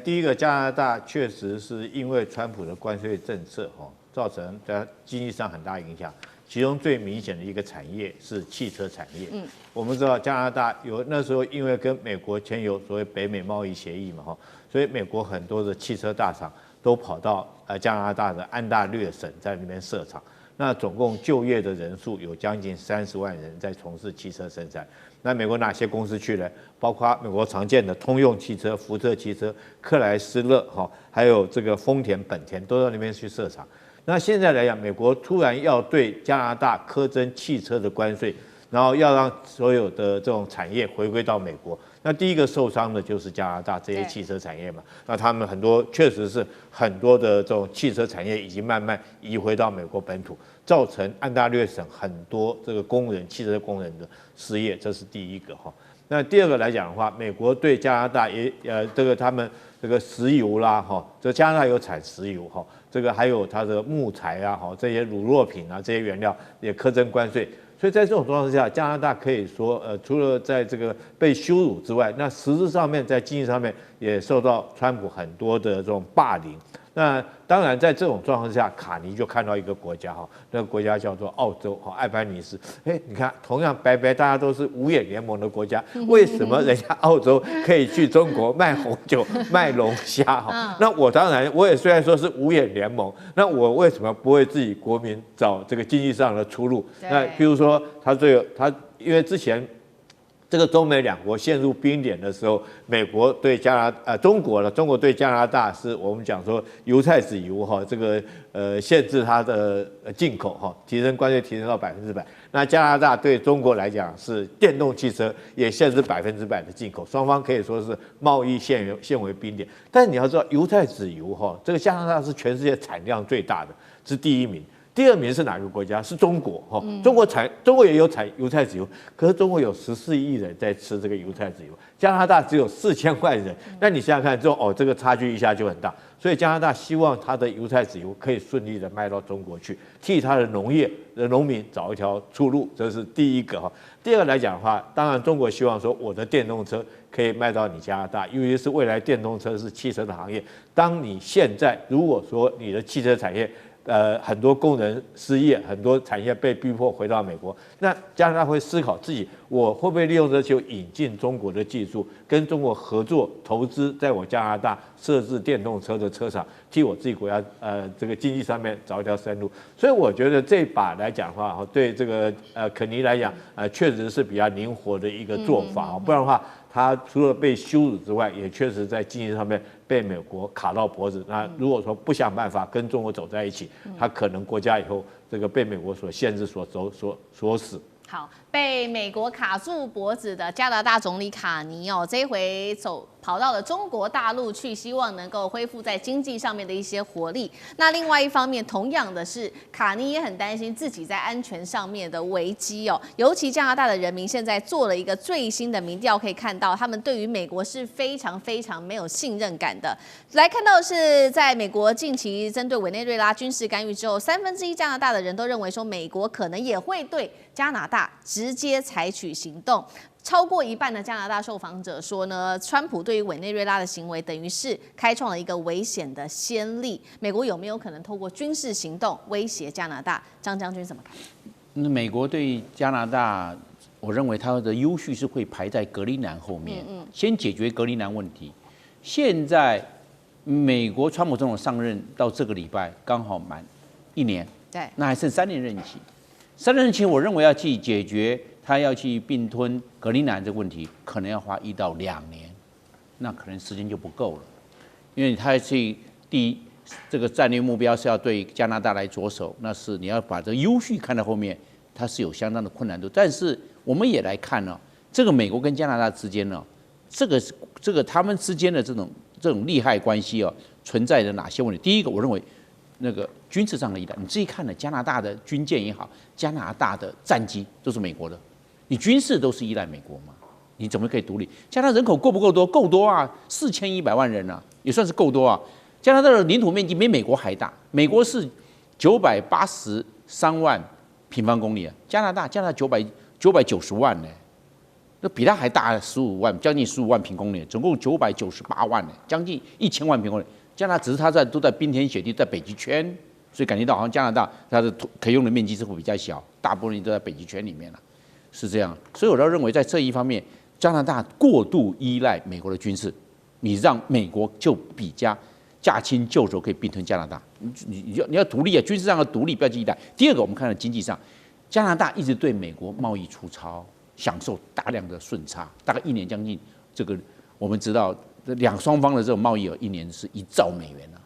[SPEAKER 4] 第一个，加拿大确实是因为川普的关税政策造成在经济上很大影响。其中最明显的一个产业是汽车产业。我们知道加拿大那时候因为跟美国签有所谓北美贸易协议嘛，所以美国很多的汽车大厂都跑到加拿大的安大略省在那边设厂。那总共就业的人数有将近30万人在从事汽车生产。那美国哪些公司去呢？包括美国常见的通用汽车、福特汽车、克莱斯勒还有这个丰田、本田都到那边去设厂。那现在来讲，美国突然要对加拿大苛征汽车的关税，然后要让所有的这种产业回归到美国。那第一个受伤的就是加拿大这些汽车产业嘛，那他们很多确实是很多的这种汽车产业已经慢慢移回到美国本土，造成安大略省很多这个工人、汽车工人的失业，这是第一个哈。那第二个来讲的话，美国对加拿大也这个他们这个石油啦这加拿大有产石油这个还有它的木材啊这些乳酪品啊这些原料也苛征关税。所以在这种状况下，加拿大可以说，除了在这个被羞辱之外，那实质上面在经济上面也受到川普很多的这种霸凌。那当然，在这种状况下，卡尼就看到一个国家那个国家叫做澳洲艾班尼斯。你看，同样白大家都是五眼联盟的国家，为什么人家澳洲可以去中国卖红酒、卖龙虾那我当然，我也虽然说是五眼联盟，那我为什么不为自己国民找这个经济上的出路？那比如说，他因为之前。这个中美两国陷入冰点的时候，美国对中国对加拿大是我们讲说油菜籽油这个限制它的进口提升关税提升到100%。那加拿大对中国来讲是电动汽车也限制100%的进口，双方可以说是贸易陷为冰点。但是你要知道，油菜籽油这个加拿大是全世界产量最大的，是第一名。第二名是哪个国家？是中国中国也有产油菜籽油，可是中国有14亿人在吃这个油菜籽油，加拿大只有4000万人。那你想想看，这个差距一下就很大。所以加拿大希望它的油菜籽油可以顺利的卖到中国去，替它的农民找一条出路，这是第一个第二个来讲的话，当然中国希望说我的电动车可以卖到你加拿大，尤其是未来电动车是汽车的行业。当你现在如果说你的汽车产业很多工人失业，很多产业被逼迫回到美国，那加拿大会思考自己我会不会利用这就引进中国的技术，跟中国合作投资，在我加拿大设置电动车的车厂，替我自己国家这个经济上面找一条生路。所以我觉得这把来讲的话，对这个肯尼来讲确实是比较灵活的一个做法不然的话。他除了被羞辱之外，也确实在经济上面被美国卡到脖子。那如果说不想办法跟中国走在一起，他可能国家以后这个被美国所限制、所死。
[SPEAKER 1] 好，被美国卡住脖子的加拿大总理卡尼哦，这一回跑到了中国大陆去，希望能够恢复在经济上面的一些活力。那另外一方面，同样的是，卡尼也很担心自己在安全上面的危机哦。尤其加拿大的人民现在做了一个最新的民调，可以看到他们对于美国是非常非常没有信任感的。来看到的是，在美国近期针对委内瑞拉军事干预之后，1/3加拿大的人都认为说，美国可能也会对加拿大直接采取行动。超过一半的加拿大受访者说呢，川普对于委内瑞拉的行为等于是开创了一个危险的先例。美国有没有可能透过军事行动威胁加拿大？张将军怎么看？
[SPEAKER 2] 美国对加拿大，我认为它的优势是会排在格陵兰后面，先解决格陵兰问题。现在美国川普总统上任到这个礼拜刚好满1年，
[SPEAKER 1] 对，
[SPEAKER 2] 那还剩3年任期。3年任期，我认为要去解决。他要去并吞格陵兰这个问题，可能要花1到2年，那可能时间就不够了，因为他去这个战略目标是要对加拿大来着手，那是你要把这个优势看到后面，它是有相当的困难度。但是我们也来看呢，这个美国跟加拿大之间呢，这个他们之间的这种利害关系哦，存在着哪些问题？第一个，我认为那个军事上的依赖，你自己看了加拿大的军舰也好，加拿大的战机都是美国的。你军事都是依赖美国吗？你怎么可以独立？加拿大人口够不够多？够多啊，4100万人啊，也算是够多啊。加拿大的领土面积比美国还大，美国是983万平方公里啊，加拿大990万呢，那比它还大15万，将近15万平公里，总共998万呢，将近1000万平公里。加拿大只是它都在冰天雪地，在北极圈，所以感觉到好像加拿大它的可用的面积是会比较小，大部分都在北极圈里面了。是这样，所以我倒认为在这一方面，加拿大过度依赖美国的军事，你让美国就比驾轻就熟，可以并吞加拿大。你要独立啊，军事上要独立，不要去依赖。第二个，我们看到经济上，加拿大一直对美国贸易出超，享受大量的顺差，大概1年将近这个，我们知道双方的这种贸易额1年是1兆美元啊，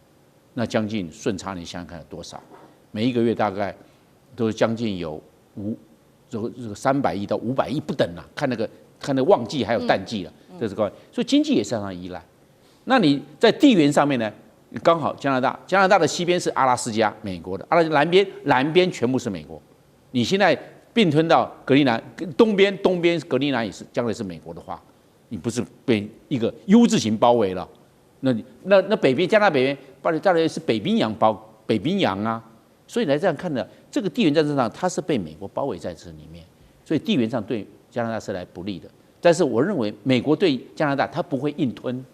[SPEAKER 2] 那将近顺差，你想想看有多少？每一个月大概都将近有这个300亿到500亿不等啦，看那个旺季还有淡季了，这是高，所以经济也相当依赖。那你在地缘上面呢？刚好加拿大的西边是阿拉斯加，美国的；南边全部是美国。你现在并吞到格陵兰，东边格陵兰也是将来是美国的话，你不是被一个 U 字形包围了？那北边加拿大北边，当然是北冰洋啊。所以来这样看呢，这个地缘战争上它是被美国包围在这里面，所以地缘上对加拿大是来不利的。但是我认为美国对加拿大它不会硬吞，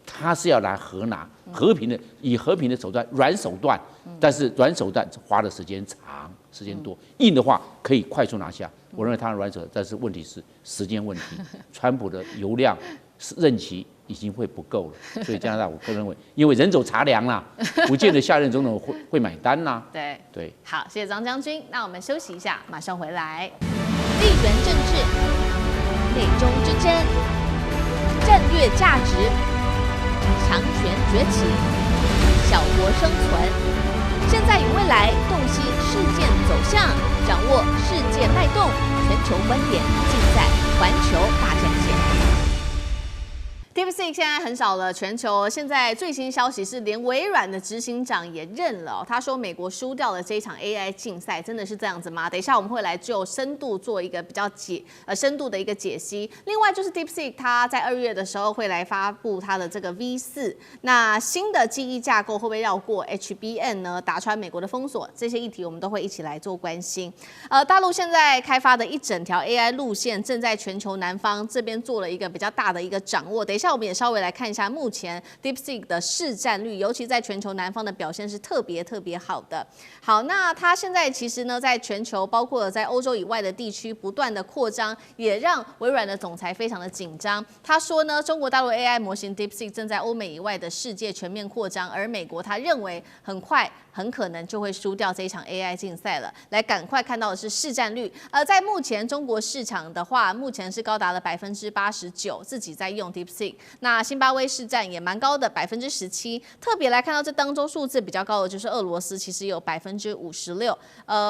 [SPEAKER 2] 它是要来以和平的手段，软手段，但是软手段花的时间长，时间多，硬的话可以快速拿下。我认为它的软手段，但是问题是时间问题，川普的油量任期已经会不够了，所以加拿大我个人认为，因为人走茶凉啦，不见得下任总统会买单啦。
[SPEAKER 1] 对，好，谢谢张将军。那我们休息一下，马上回来。地缘政治、美中之争、战略价值、强权崛起、小国生存，现在与未来洞悉事件走向，掌握世界脉动，全球观点尽在环球大战线。DeepSeek 现在横扫了全球，现在最新消息是，连微软的执行长也认了，他说美国输掉了这一场 AI 竞赛，真的是这样子吗？等一下我们会来就深度做一个比较深度的一个解析。另外就是 DeepSeek 它在2月的时候会来发布它的这个 V4，那新的记忆架构会不会绕过 HBM 呢？打穿美国的封锁，这些议题我们都会一起来做关心。大陆现在开发的一整条 AI 路线，正在全球南方这边做了一个比较大的一个掌握。等一下我们也稍微来看一下目前 DeepSeek 的市占率，尤其在全球南方的表现是特别好的。好，那它现在其实呢，在全球包括在欧洲以外的地区不断的扩张，也让微软的总裁非常的紧张。他说呢，中国大陆 AI 模型 DeepSeek 正在欧美以外的世界全面扩张，而美国他认为很可能就会输掉这一场 AI 竞赛了。来，赶快看到的是市占率，在目前中国市场的话，目前是高达了89%，自己在用 DeepSeek。DeepSeek。那辛巴威市占也蛮高的17%，特别来看到这当中数字比较高的就是俄罗斯，其实有56%，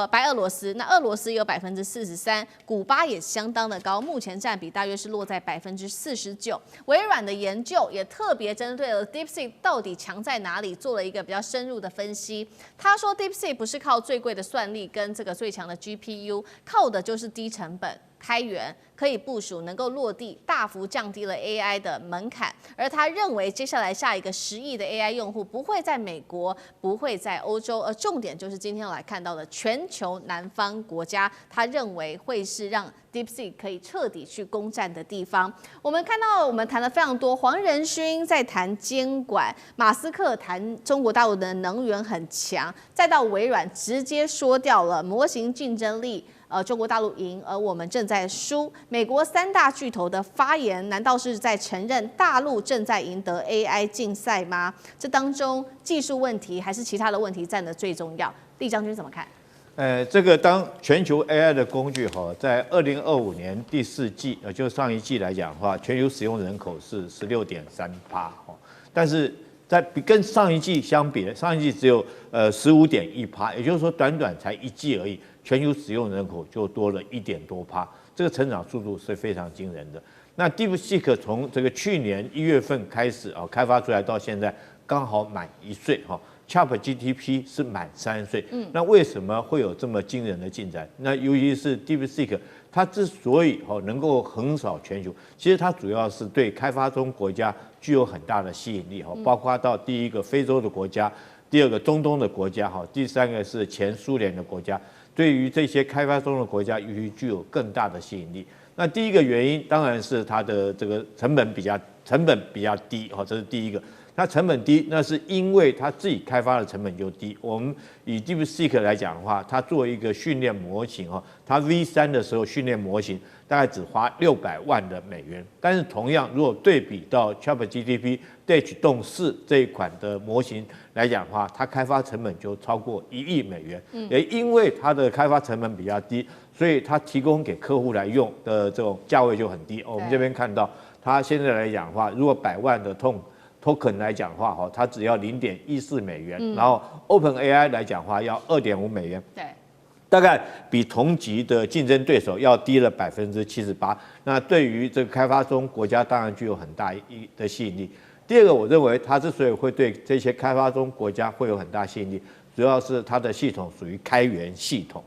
[SPEAKER 1] 白俄罗斯，那俄罗斯有43%，古巴也相当的高，目前占比大约是落在49%。微软的研究也特别针对了 DeepSeek 到底强在哪里，做了一个比较深入的分析。他说 DeepSeek 不是靠最贵的算力跟这个最强的 GPU， 靠的就是低成本。开源可以部署，能够落地，大幅降低了 AI 的门槛。而他认为，接下来下一个10亿的 AI 用户不会在美国，不会在欧洲，而重点就是今天要来看到的全球南方国家，他认为会是让 DeepSeek 可以彻底去攻占的地方。我们看到，我们谈了非常多，黄仁勋在谈监管，马斯克谈中国大陆的能源很强，再到微软直接说掉了模型竞争力。中国大陆赢，而我们正在输。美国3大巨头的发言，难道是在承认大陆正在赢得 AI 竞赛吗？这当中技术问题还是其他的问题占的最重要？厉将军怎么看？
[SPEAKER 4] 这个当全球 AI 的工具在2025年第4季，就上一季来讲的话，全球使用人口是16.3%，但是跟上一季相比，上一季只有15.1%，也就是说短短才1季而已。全球使用人口就多了1点多%，这个成长速度是非常惊人的。那 DeepSeek 从这个去年1月份开始开发出来到现在刚好满1岁ChatGPT 是满3岁。那为什么会有这么惊人的进展？那尤其是 DeepSeek， 它之所以能够横扫全球，其实它主要是对开发中国家具有很大的吸引力包括到第一个非洲的国家，第二个中东的国家第三个是前苏联的国家。对于这些开发中的国家，具有更大的吸引力。那第一个原因当然是它的这个成本比较低这是第一个。它成本低，那是因为它自己开发的成本就低。我们以 DeepSeek 来讲的话，它做一个训练模型它 V3 的时候训练模型大概只花600万的美元，但是同样如果对比到 ChatGPT Dash 动4这一款的模型来讲的话，它开发成本就超过1亿美元。也因为它的开发成本比较低，所以它提供给客户来用的这种价位就很低。我们这边看到，它现在来讲的话，如果100万的token 来讲的话，它只要0.14美元，然后 OpenAI 来讲的话要2.5美元，
[SPEAKER 1] 对，
[SPEAKER 4] 大概比同级的竞争对手要低了78%。那对于这个开发中国家，当然具有很大的吸引力。第二个，我认为它之所以会对这些开发中国家会有很大吸引力，主要是它的系统属于开源系统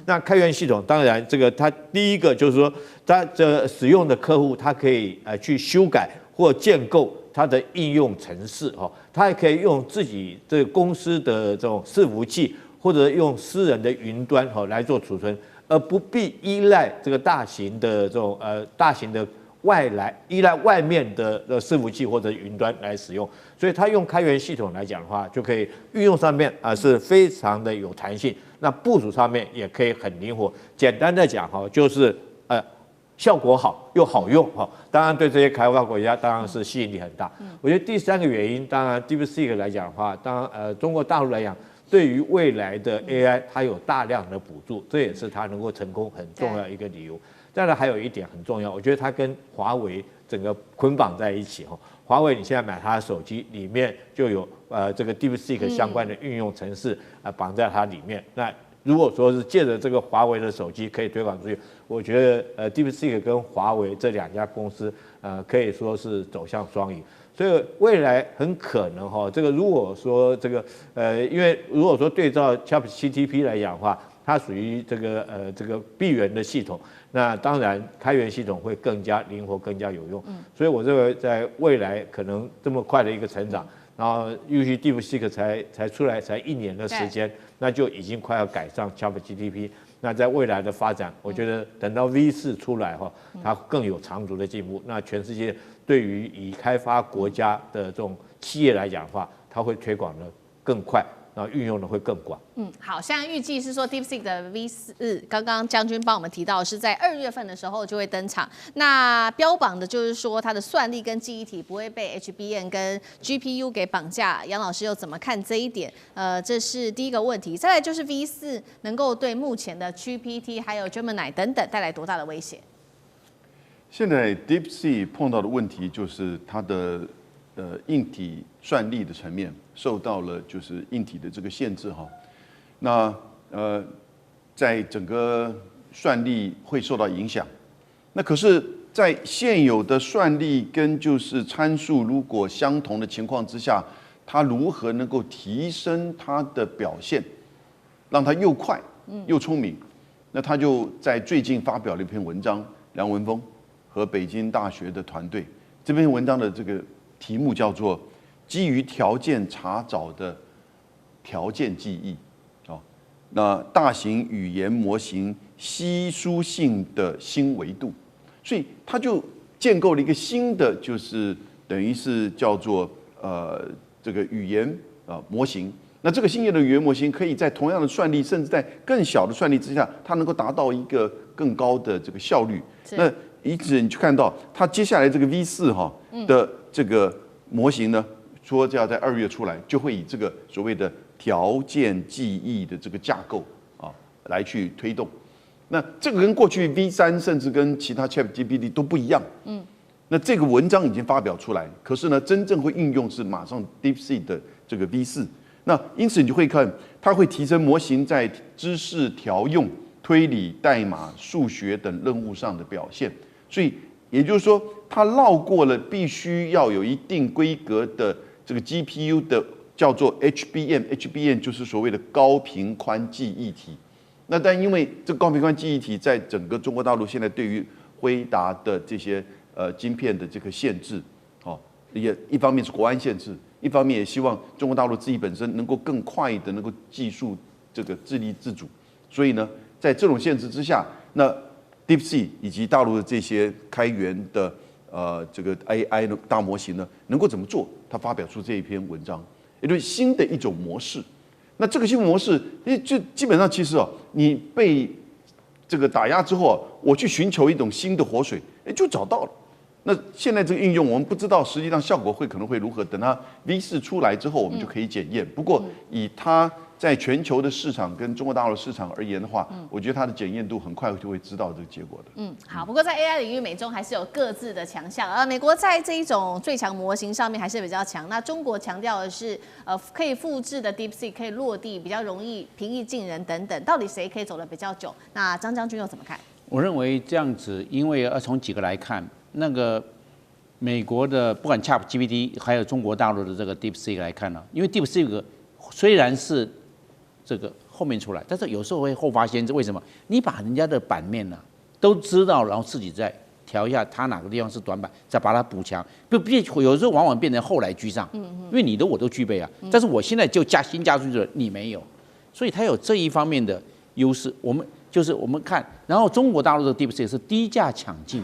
[SPEAKER 4] 那开源系统当然这个它第一个就是说，它的使用的客户他可以去修改或建构它的应用程式它也可以用自己这个公司的这种伺服器，或者用私人的云端来做储存，而不必依赖这个大型的依赖外面的伺服器或者云端来使用，所以它用开源系统来讲的话，就可以运用上面是非常的有弹性，那部署上面也可以很灵活。简单的讲就是效果好又好用当然对这些开发国家当然是吸引力很大。我觉得第三个原因，当然 DeepSeek 来讲的话，当然中国大陆来讲，对于未来的 AI 它有大量的补助，这也是它能够成功很重要一个理由。再来还有一点很重要，我觉得它跟华为整个捆绑在一起华为你现在买它的手机里面就有这个 DeepSeek 相关的运用程式绑在它里面。那如果说是借着这个华为的手机可以推广出去，我觉得DeepSeek 跟华为这2家公司可以说是走向双赢。所以未来很可能这个如果说这个因为如果说对照 ChatGPT 来讲的话，它属于这个闭源的系统，那当然开源系统会更加灵活、更加有用。所以我认为在未来可能这么快的一个成长，然后尤其 DeepSeek 才出来才1年的时间，那就已经快要赶上 ChatGPT。那在未来的发展，我觉得等到 V4 出来它更有长足的进步。那全世界对于已开发国家的这种企业来讲的话，它会推广的更快，然后运用的会更广。
[SPEAKER 1] 好，现在预计是说 DeepSeek 的 V4，刚刚将军帮我们提到是在2月份的时候就会登场。那标榜的就是说它的算力跟记忆体不会被 HBM 跟 GPU 给绑架。杨老师又怎么看这一点？这是第一个问题。再来就是 V4 能够对目前的 GPT 还有 Gemini 等等带来多大的威胁？
[SPEAKER 3] 现在 DeepSeek 碰到的问题就是它的硬体算力的层面受到了就是硬体的这个限制哈。那在整个算力会受到影响。那可是，在现有的算力跟就是参数如果相同的情况之下，它如何能够提升它的表现，让它又快又聪明？那他就在最近发表了一篇文章，梁文峰和北京大学的团队。这篇文章的这个题目叫做“基于条件查找的条件记忆”，那大型语言模型稀疏性的新维度，所以他就建构了一个新的，就是等于是叫做这个语言模型。那这个新的语言模型可以在同样的算力，甚至在更小的算力之下，它能够达到一个更高的这个效率。那因此你就看到它接下来这个 V4的这个模型呢，说要在2月出来，就会以这个所谓的条件记忆的这个架构来去推动。那这个跟过去 V3 甚至跟其他 ChatGPT 都不一样。那这个文章已经发表出来，可是呢，真正会应用是马上 DeepSeek 的这个 V4。那因此你就会看，它会提升模型在知识调用、推理、代码、数学等任务上的表现。所以也就是说，它绕过了必须要有一定规格的这个 GPU 的叫做 HBM 就是所谓的高频宽记忆体。那但因为这个高频宽记忆体在整个中国大陆现在对于辉达的这些晶片的这个限制，也一方面是国安限制。一方面也希望中国大陆自己本身能够更快的能够技术这个自立自主，所以呢，在这种限制之下，那 DeepSeek 以及大陆的这些开源的这个 AI 的大模型呢，能够怎么做？他发表出这一篇文章，也就是新的一种模式。那这个新模式，就基本上其实你被这个打压之后，我去寻求一种新的活水，就找到了。那现在这个应用，我们不知道实际上效果可能会如何。等它 V4出来之后，我们就可以检验。不过以它在全球的市场跟中国大陆市场而言的话，我觉得它的检验度很快就会知道这个结果的。
[SPEAKER 1] 好。不过在 AI 领域，美中还是有各自的强项。而美国在这一种最强模型上面还是比较强。那中国强调的是，可以复制的 DeepSeek 可以落地，比较容易平易近人等等。到底谁可以走得比较久？那张将军又怎么看？
[SPEAKER 2] 我认为这样子，因为要从几个来看。那个美国的不管 ChatGPT 还有中国大陆的这个 DeepSeek 来看呢，因为 DeepSeek 虽然是这个后面出来，但是有时候会后发先至。为什么？你把人家的版面呢都知道，然后自己再调一下它哪个地方是短板，再把它补强。有时候往往变成后来居上，因为你的我都具备啊，但是我现在就新加出去了，你没有，所以它有这一方面的优势。我们看，然后中国大陆的 DeepSeek 是低价抢进。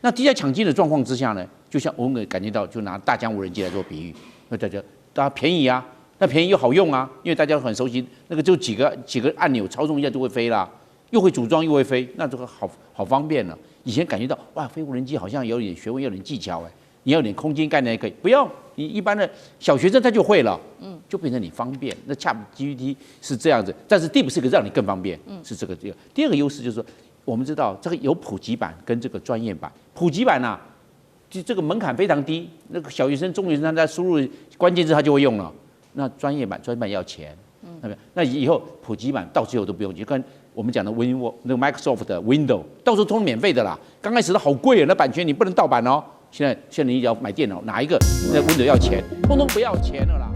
[SPEAKER 2] 那低价抢进的状况之下呢，就像我们感觉到，就拿大疆无人机来做比喻，那大家便宜啊，那便宜又好用啊，因为大家很熟悉，那个就几个按钮操纵一下就会飞啦，又会组装又会飞，那这个好方便了。以前感觉到哇，飞无人机好像有点学问，有点技巧你要有点空间概念也可以，不要你一般的小学生他就会了，就变成你方便。那 ChatGPT 是这样子，但是 DeepSeek 让你更方便，是这个。第二个优势就是说。我们知道这个有普及版跟这个专业版。普及版啊，就这个门槛非常低，那个小学生、中学生他在输入关键字他就会用了。那专业版要钱，那以后普及版到最后都不用，就跟我们讲的 那个 Microsoft 的 Windows， 到时候都是免费的啦。刚开始都好贵那版权你不能盗版哦。现在你要买电脑，哪一个那 Windows 要钱，通通不要钱了啦。